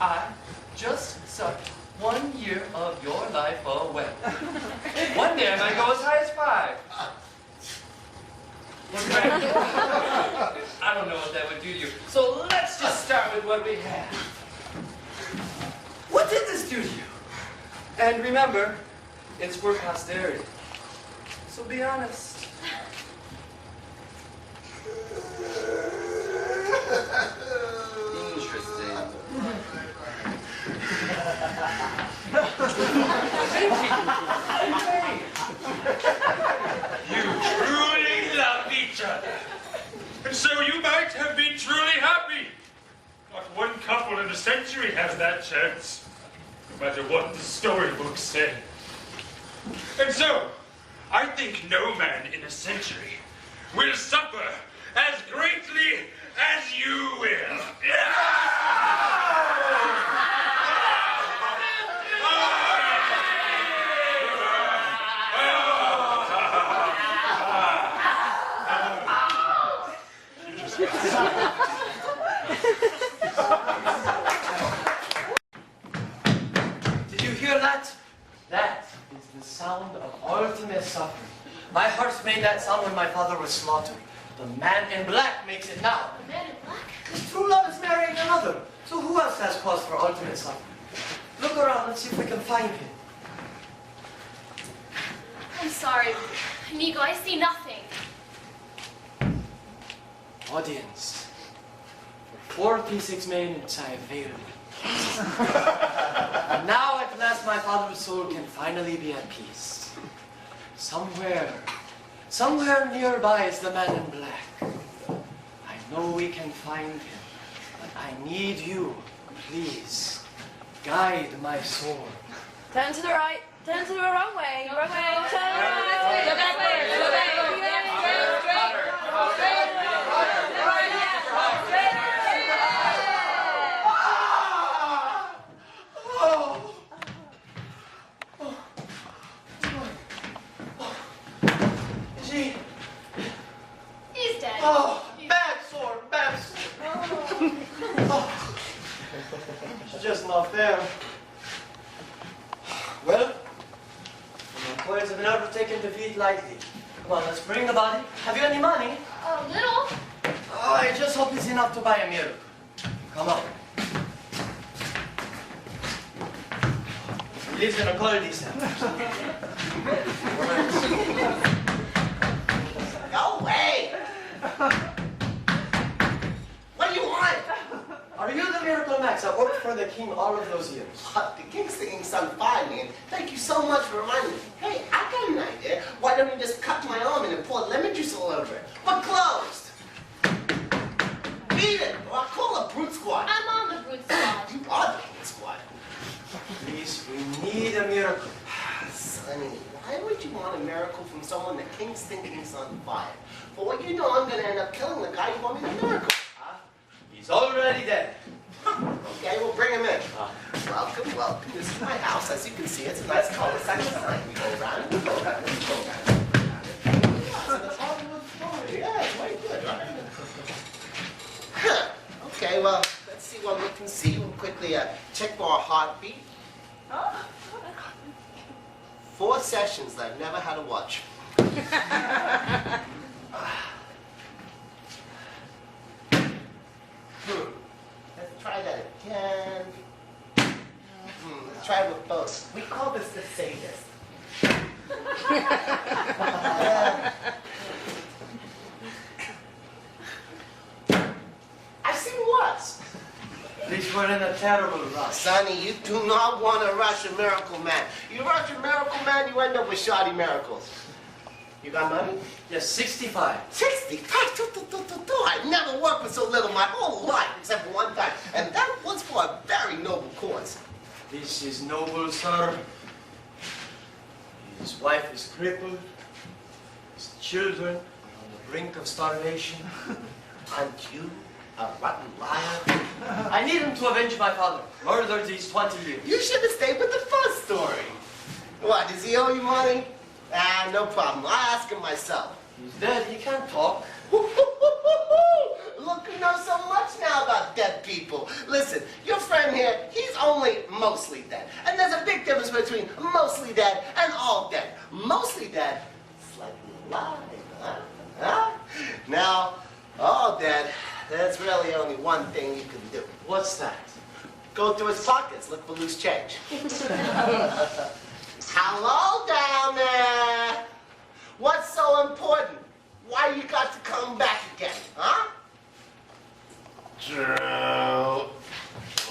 I just sucked 1 year of your life away. One day I might go as high as 5. I don't know what that would do to you. So let's just start with what we have. What did this do to you? And remember, it's for posterity. So be honest. Interesting. You truly love each other. And so you might have been truly happy. Not one couple in a century has that chance, no matter what the storybooks say. And so, I think no man in a century will suffer as greatly as you will. Did you hear that? That is the sound of ultimate suffering. My horse made that sound when my father was slaughtered. The man in black makes it now. The man in black? His true love is marrying another. So who else has cause for ultimate suffering? Look around, let's see if we can find him. I'm sorry, Inigo, I see nothing. Audience. For 46 minutes I have failed. And now at last my father's soul can finally be at peace. Somewhere nearby is the man in black. I know we can find him, but I need you. Please, guide my soul. Turn to the right. Turn to the wrong way. Wrong way. Turn to the right. Go backward. Go backward. Is he? He's dead. Oh, bad sword, bad sword. Oh. It's just not fair. Well, the employees have never taken defeat lightly. Come on, let's bring the body. Have you any money? A little. Oh, I just hope it's enough to buy a meal. Come on. He lives in a cul-de-sac. Go away! What do you want? Are you the Miracle Max that worked for the king all of those years? The king's singing some fine, man. Thank you so much for reminding me. Hey, I got an idea. Why don't you just cut my arm and pour lemon juice all over it? But closed. Beat it, or I'll call a brute squad. I'm on the brute squad. You are the brute squad. Please, we need a miracle. Sonny, why would you want a miracle from someone the king's thinking is on fire? For what you know, I'm going to end up killing the guy who want me the miracle. He's already dead. Okay, we'll bring him in. Welcome, welcome. This is my house. As you can see, it's a nice cul-de-sac. We go around, we go around, we go around. So the Hollywood story. Yeah, it's very good, right? Huh. Okay, well, let's see what we can see. We'll quickly check for our heartbeat. 4 sessions that I've never had to watch. Let's try that again. Let's try it with both. We call this the sadist. I've seen worse. Please, we're in a terrible rush. Sonny, you do not want to rush a miracle man. You rush a miracle man, you end up with shoddy miracles. You got money? Yes, 65. 65? I never worked with so little my whole life, except for one time. And that was for a very noble cause. This is noble, sir. His wife is crippled. His children are on the brink of starvation. Aren't you a rotten liar? I need him to avenge my father. Murdered these 20 years. You should have stayed with the first story. What, does he owe you money? Ah, no problem. I'll ask him myself. He's dead. He can't talk. Look, you know so much now about dead people. Listen, your friend here, he's only mostly dead. And there's a big difference between mostly dead and all dead. Mostly dead, slightly alive, huh? Now, all dead, there's really only one thing you can do. What's that? Go through his pockets, look for loose change. Hello down there. What's so important? Why you got to come back again, huh? True.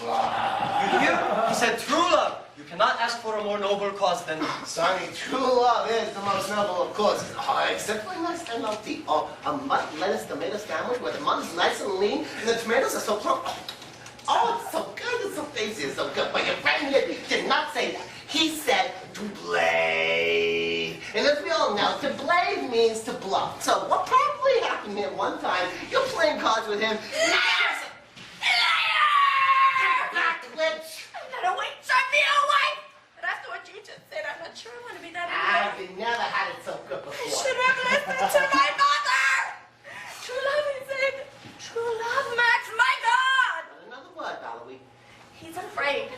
You hear? He said true love. You cannot ask for a more noble cause than that. Sonny, true love is the most noble of causes. Oh, except for nice MLT. Oh, a mutton lettuce tomato sandwich where the mutton's nice and lean and the tomatoes are so plump. Oh, it's so good, it's so tasty, it's so good. But your friend here did not say that. He said to blade. And as we all know, to blade means to bluff. So what probably happened here one one time. You're playing cards with him. I'm not a witch, I'm the old wife. But after what you just said, I'm not sure I want to be that anymore. You never had it so good I before. should have listened to my mother. True love, he said. True love, Max, my God. Not another word, Valerie. He's afraid.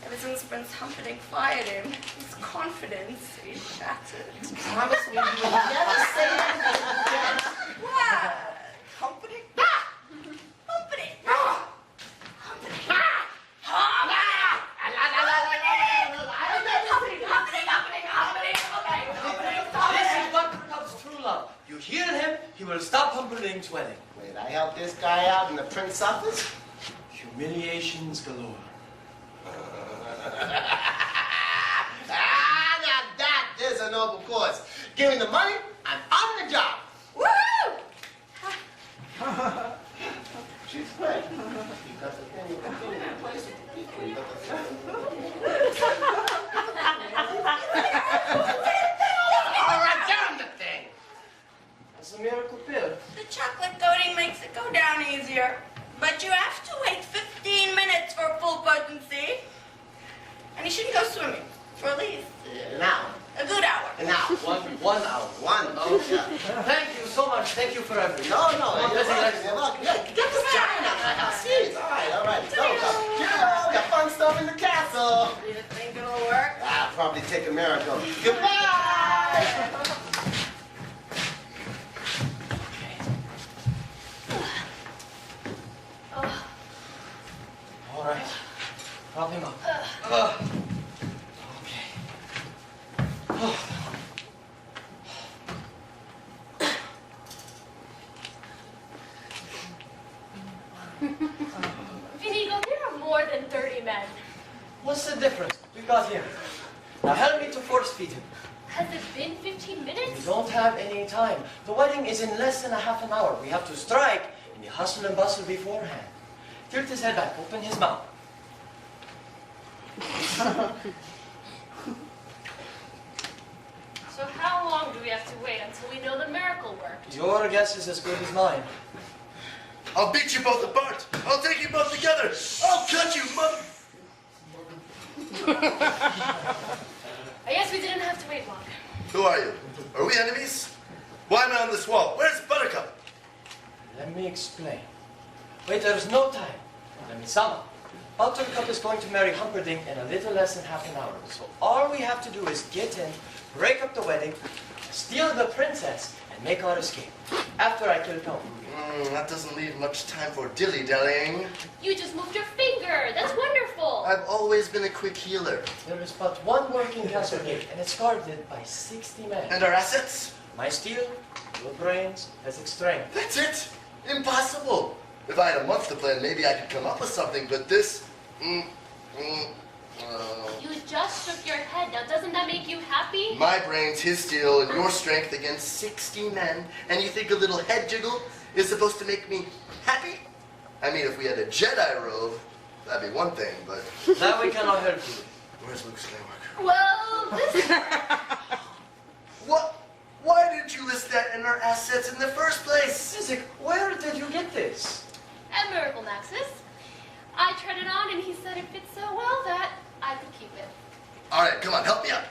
Ever since Prince Humperdink fired him, his confidence is shattered. Promise me you will never say anything again. What? Humperdink? Humperdink! This is what becomes true love. You hear him, he will stop Humperdink's wedding. Wait, I help this guy out and the prince suffers? Humiliations galore. Now that is a noble cause. Give me the money, I'm on the job. Woo! She's great. You got the thing, you got the thing, you place it. You got the thing. All right, down the thing. That's a miracle pill. The chocolate coating makes it go down easier. But you have to wait 15 minutes for full potency. And you shouldn't go swimming for at least An hour. a good hour. An hour. 1 hour. Oh, yeah. Thank you so much. Thank you for everything. No, you're welcome. You're welcome. Yeah, get this giant out of my house. Jeez, all right. Go. Yeah, we got fun stuff in the castle. Do you think it'll work? I'll probably take a miracle. Goodbye! All right. Prop him up. Okay. Vinigo, there are more than 30 men. What's the difference? We got him. Now help me to force feed him. Has it been 15 We minutes? don't have any time. The wedding is in less than a half an hour. We have to strike in the hustle and bustle beforehand. Tilt his head back. Open his mouth. So how long do we have to wait until we know the miracle worked? Your guess is as good as mine. I'll beat you both apart. I'll take you both together. I'll cut you, mother. I guess we didn't have to wait long. Who are you? Are we enemies? Why am I on this wall? Where's Buttercup? Let me explain. Wait, there's no time. Let me sum up. Buttercup is going to marry Humperdink in a little less than half an hour. So all we have to do is get in, break up the wedding, steal the princess, and make our escape. After I kill Tom. That doesn't leave much time for dilly-dallying. You just moved your finger. That's wonderful. I've always been a quick healer. There is but one working castle gate, and it's guarded by 60 men. And our assets? My steel, your brains, Ezek's strength. That's it. Impossible. If I had a month to plan, maybe I could come up with something, but this... You just shook your head. Now, doesn't that make you happy? My brains, his steel, and your strength against 60 men, and you think a little head jiggle is supposed to make me happy? I mean, if we had a Jedi robe, that'd be one thing, but... That we cannot help you. Where's Luke Skywalker? Well, this... What? Why didn't you list that in our assets in the first place? Ezek, where did you get this? At Miracle Max's. I tried it on and he said it fits so well that I could keep it. All right, come on, help me out.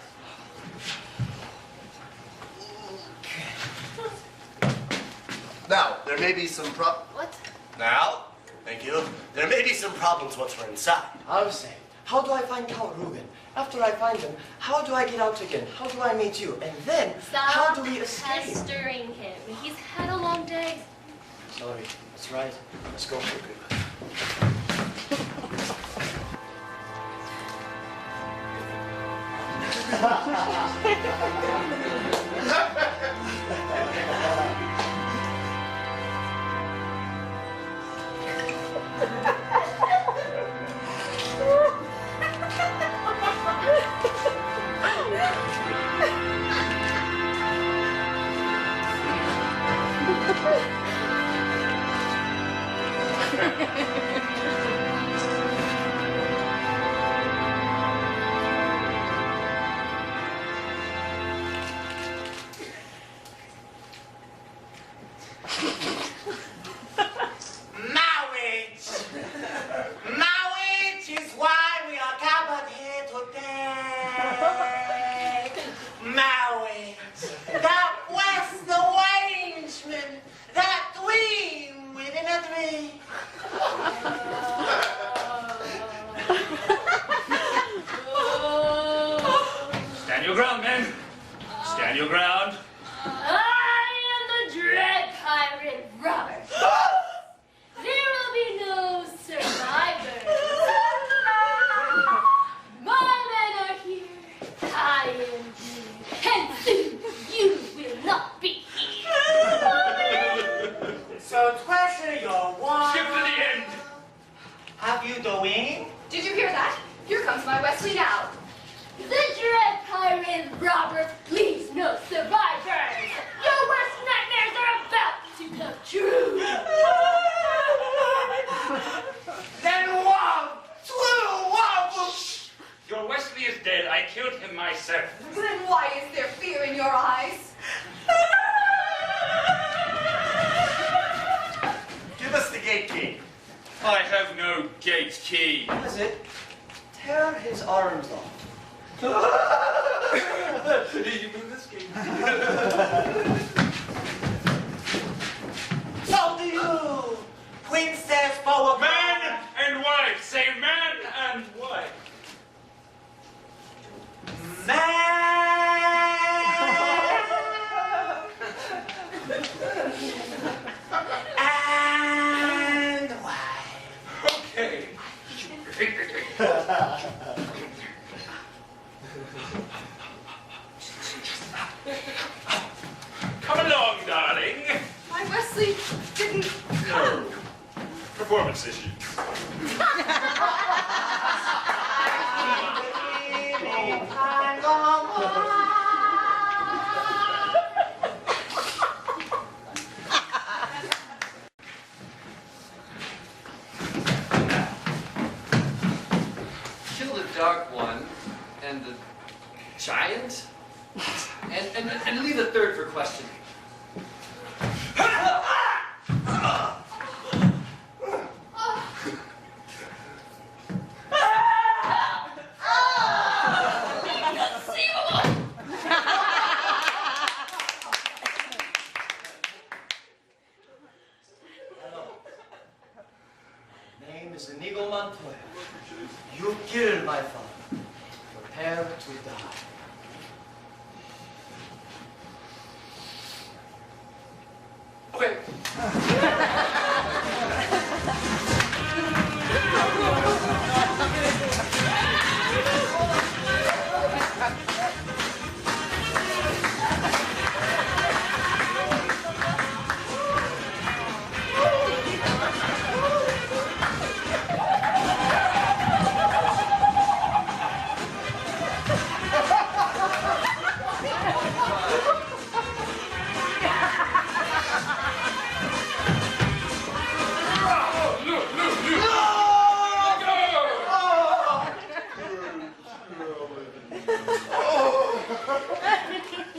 Now, there may be some What? Now, thank you. There may be some problems once we're inside. I'll say, how do I find Count Ruben? After I find him, how do I get out again? How do I meet you? And then, how Stop do we escape? pestering him. He's had a long day. Sorry, that's right. Let's go. comes my Wesley now. The dread pirate Robert leaves no survivors. Your worst nightmares are about to come true. Then wow! Swallow wow! Your Wesley is dead. I killed him myself. Then why is there fear in your eyes? Give us the gate key. I have no gate key. Does it? Tear his arms off. You move this key. So do you, Princess Power. Man and wife. Say man and wife. And wife. Okay. Come along, darling. My Wesley didn't. Performance issue. Kill the Dark One and the Giant, and leave the third for questioning. Name is Inigo Montoya. You killed my father. Prepare to die. Okay.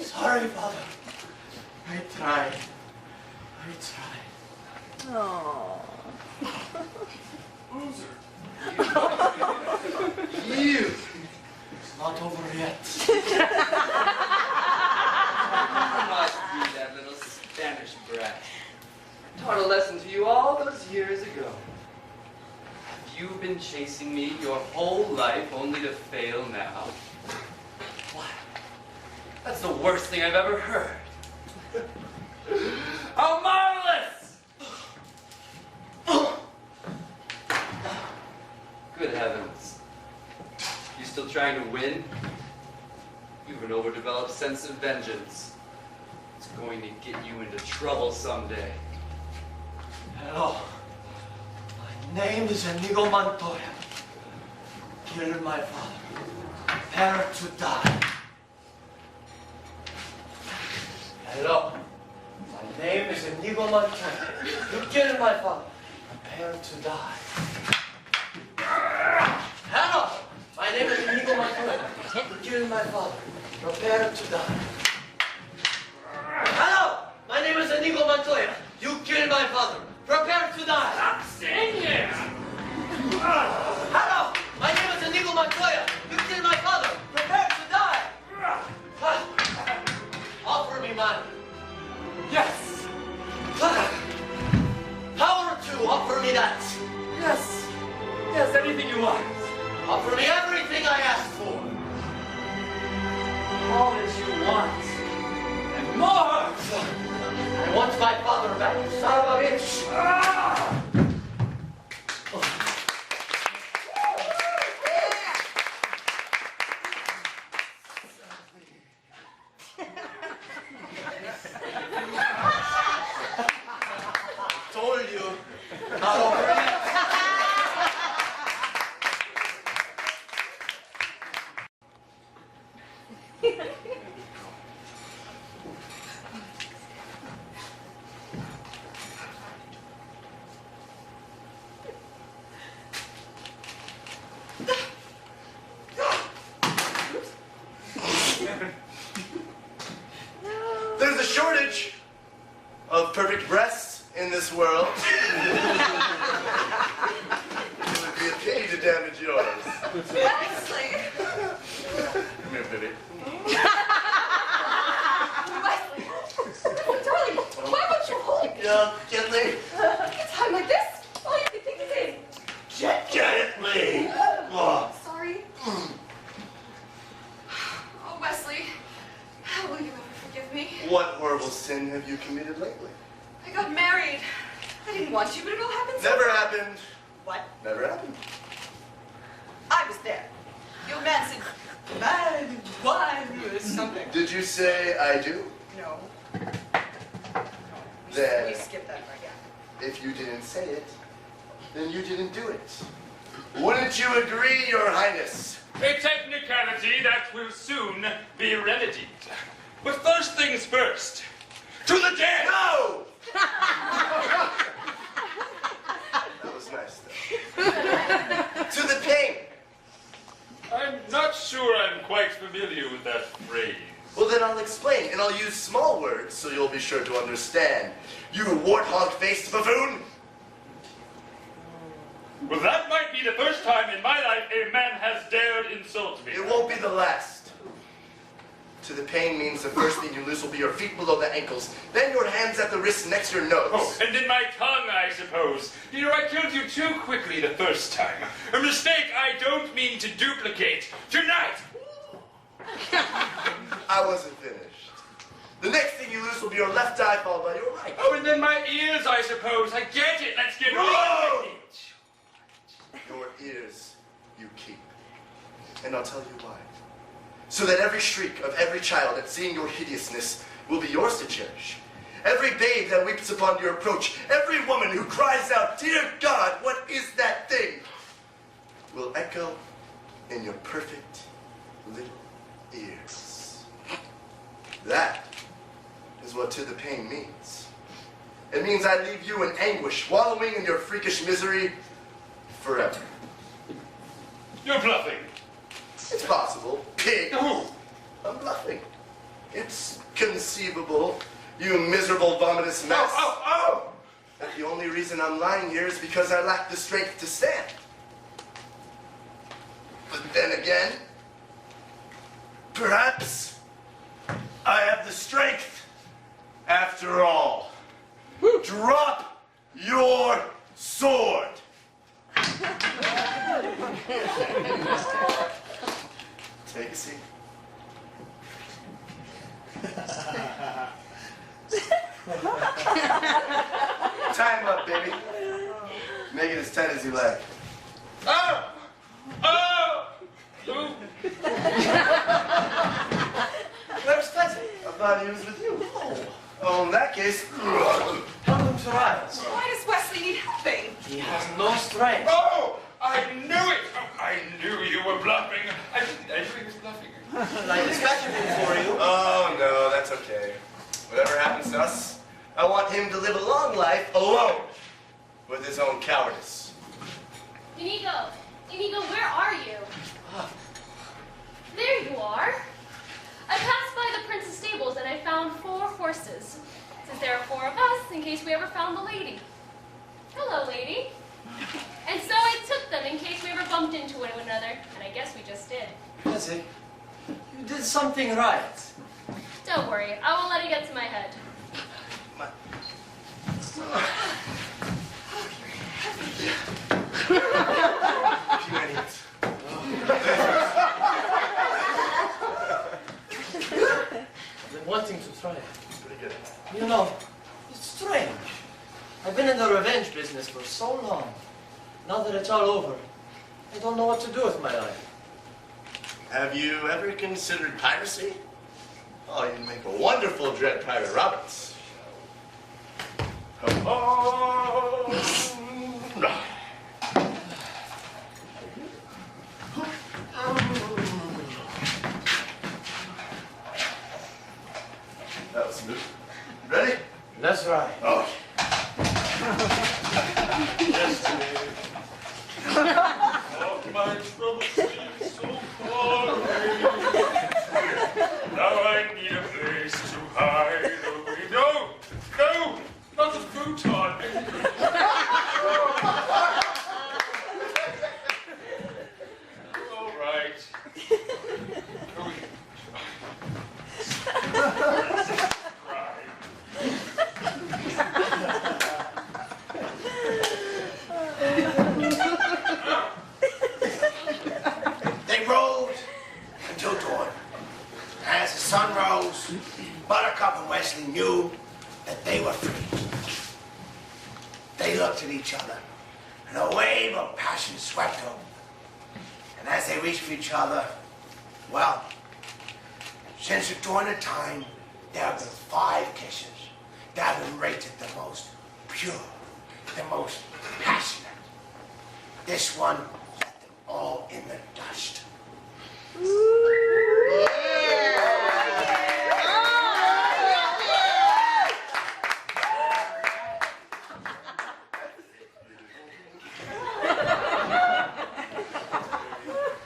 Sorry, Father. I tried. I tried. You! It's not over yet. Must be that little Spanish brat. I taught a lesson to you all those years ago. Have you been chasing me your whole life only to fail now? What? That's the worst thing I've ever heard. How marvelous! Good heavens. You still trying to win? You have an overdeveloped sense of vengeance. It's going to get you into trouble someday. Hello. My name is Inigo Montoya. Killed my father. Prepare to die. Hello. My name is Inigo Montoya. You killed my father. Prepare to die. Hello. My name is Inigo Montoya. You killed my father. Prepare to die. Hello. My name is Inigo Montoya. You killed my father. Prepare to die. Stop saying it. Hello. My name is Inigo Montoya. You killed my father. Prepare to die. Offer me money. Yes! Power to offer me that. Yes! Yes, anything you want. Offer me everything I asked for. All that you want. And more! I want my father back, you son of a bitch. Told you. Not over yet. There's a shortage of perfect breasts in this world. It would be a pity to damage yours. Wesley! Come here, baby. Wesley! Darling, why won't you hold me? Yeah, gently. A time like this, all you can think is Gently. Oh. sorry. Oh, Wesley, how will you ever forgive me? What horrible sin have you committed lately? I got married. I didn't want to, but it all happened so Never happened. What? Never happened. I was there. Your man said, "My wife," or something. Did you say I do? No. Then, We skipped that part, yeah. if you didn't say it, then you didn't do it. Wouldn't you agree, Your Highness? A technicality that will soon be remedied. But first things first. To the den! No! That was nice, though. To the pain. I'm not sure I'm quite familiar with that phrase. Well, then I'll explain, and I'll use small words so you'll be sure to understand. You warthog-faced buffoon! Well, that might be the first time in my life a man has dared insult me. It won't be the last. To the pain means the first thing you lose will be your feet below the ankles, then your hands at the wrists next to your nose. Oh, and then my tongue, I suppose. You know, I killed you too quickly the first time. A mistake I don't mean to duplicate tonight. I wasn't finished. The next thing you lose will be your left eye followed by your right. Oh, and then my ears, I suppose. I get it. Let's get Whoa! on with it. Your ears you keep. And I'll tell you why. So that every shriek of every child at seeing your hideousness will be yours to cherish. Every babe that weeps upon your approach, every woman who cries out, "Dear God, what is that thing?" will echo in your perfect little ears. That is what to the pain means. It means I leave you in anguish, wallowing in your freakish misery forever. You're bluffing. It's possible. Pig. Who? I'm bluffing. It's conceivable, you miserable vomitous mess. Oh! That the only reason I'm lying here is because I lack the strength to stand. But then again, perhaps I have the strength after all. Drop your sword. Take a seat. Tie him up, baby. Make it as tight as you like. Oh! Oh! Ooh. Where was Fezzi? I thought he was with you. Oh, in that case, Help him to rise. Why does Wesley need helping? He has no strength. Oh! I knew it! Oh, I knew you were bluffing. I knew he was bluffing. Like this magic for you. oh no, that's okay. Whatever happens to us, I want him to live a long life alone with his own cowardice. Inigo, where are you? There you are. I passed by the prince's stables and I found 4 horses. Since there are 4 of us, in case we ever found the lady. Hello, lady. And so I took them in case we ever bumped into one another, and I guess we just did. Fezzi, you did something right. Don't worry, I won't let it get to my head. You idiot. I've been wanting to try it. Pretty good. You know, it's strange. I've been in the revenge business for so long. Now that it's all over, I don't know what to do with my life. Have you ever considered piracy? Oh, you'd make a wonderful Dread Pirate Roberts. That's right. Oh, Yesterday, all my troubles seem so far away. Now I need a place to hide away. No, no, not the futon. All right. they rode until dawn. As the sun rose, Buttercup and Wesley knew that they were free. They looked at each other, and a wave of passion swept over them. And as they reached for each other, well, since the dawn of time, there have been 5 kisses that have been rated the most pure, the most passionate. This one left them all in the dust.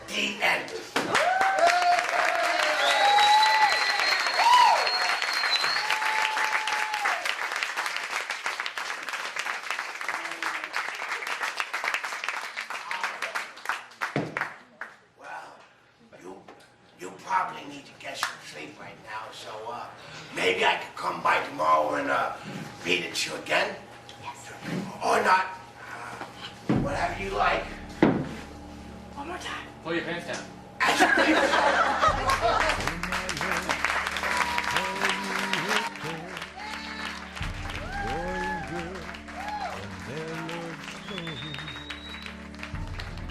The end. You probably need to get some sleep right now, so maybe I could come by tomorrow and read it to you again? Yes. Or not. Whatever you like. One more time. Pull your pants down.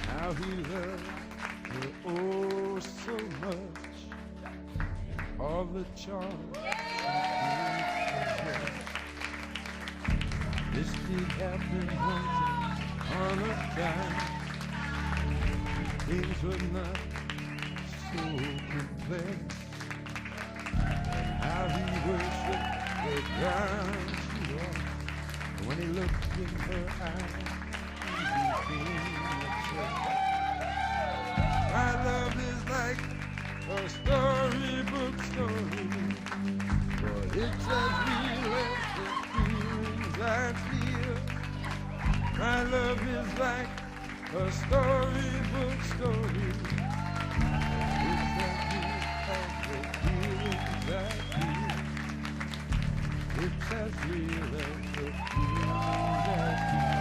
How he loved her oh so much, all the charm. This did happen once on a time. Things were not so complex. How he worshipped the ground she walked. When he looked in her eyes, he became obsessed. My love is like a storybook story, but it's as real as the feelings I feel. My love is like a storybook story, it's as real as the feelings I feel. It's as real as the feelings I feel.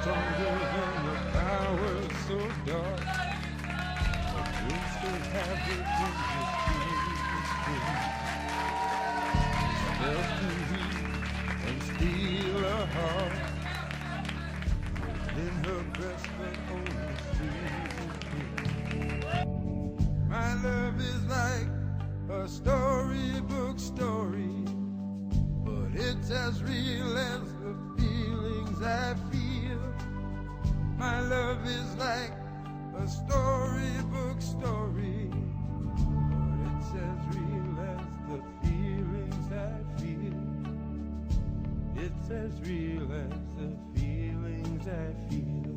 Stronger than the power so dark. But we still have it in this spell to read and steal a heart. Within her breast but only true. My love is like a storybook story, but it's as real as the feelings I feel. My love is like a storybook story, but it's as real as the feelings I feel. It's as real as the feelings I feel.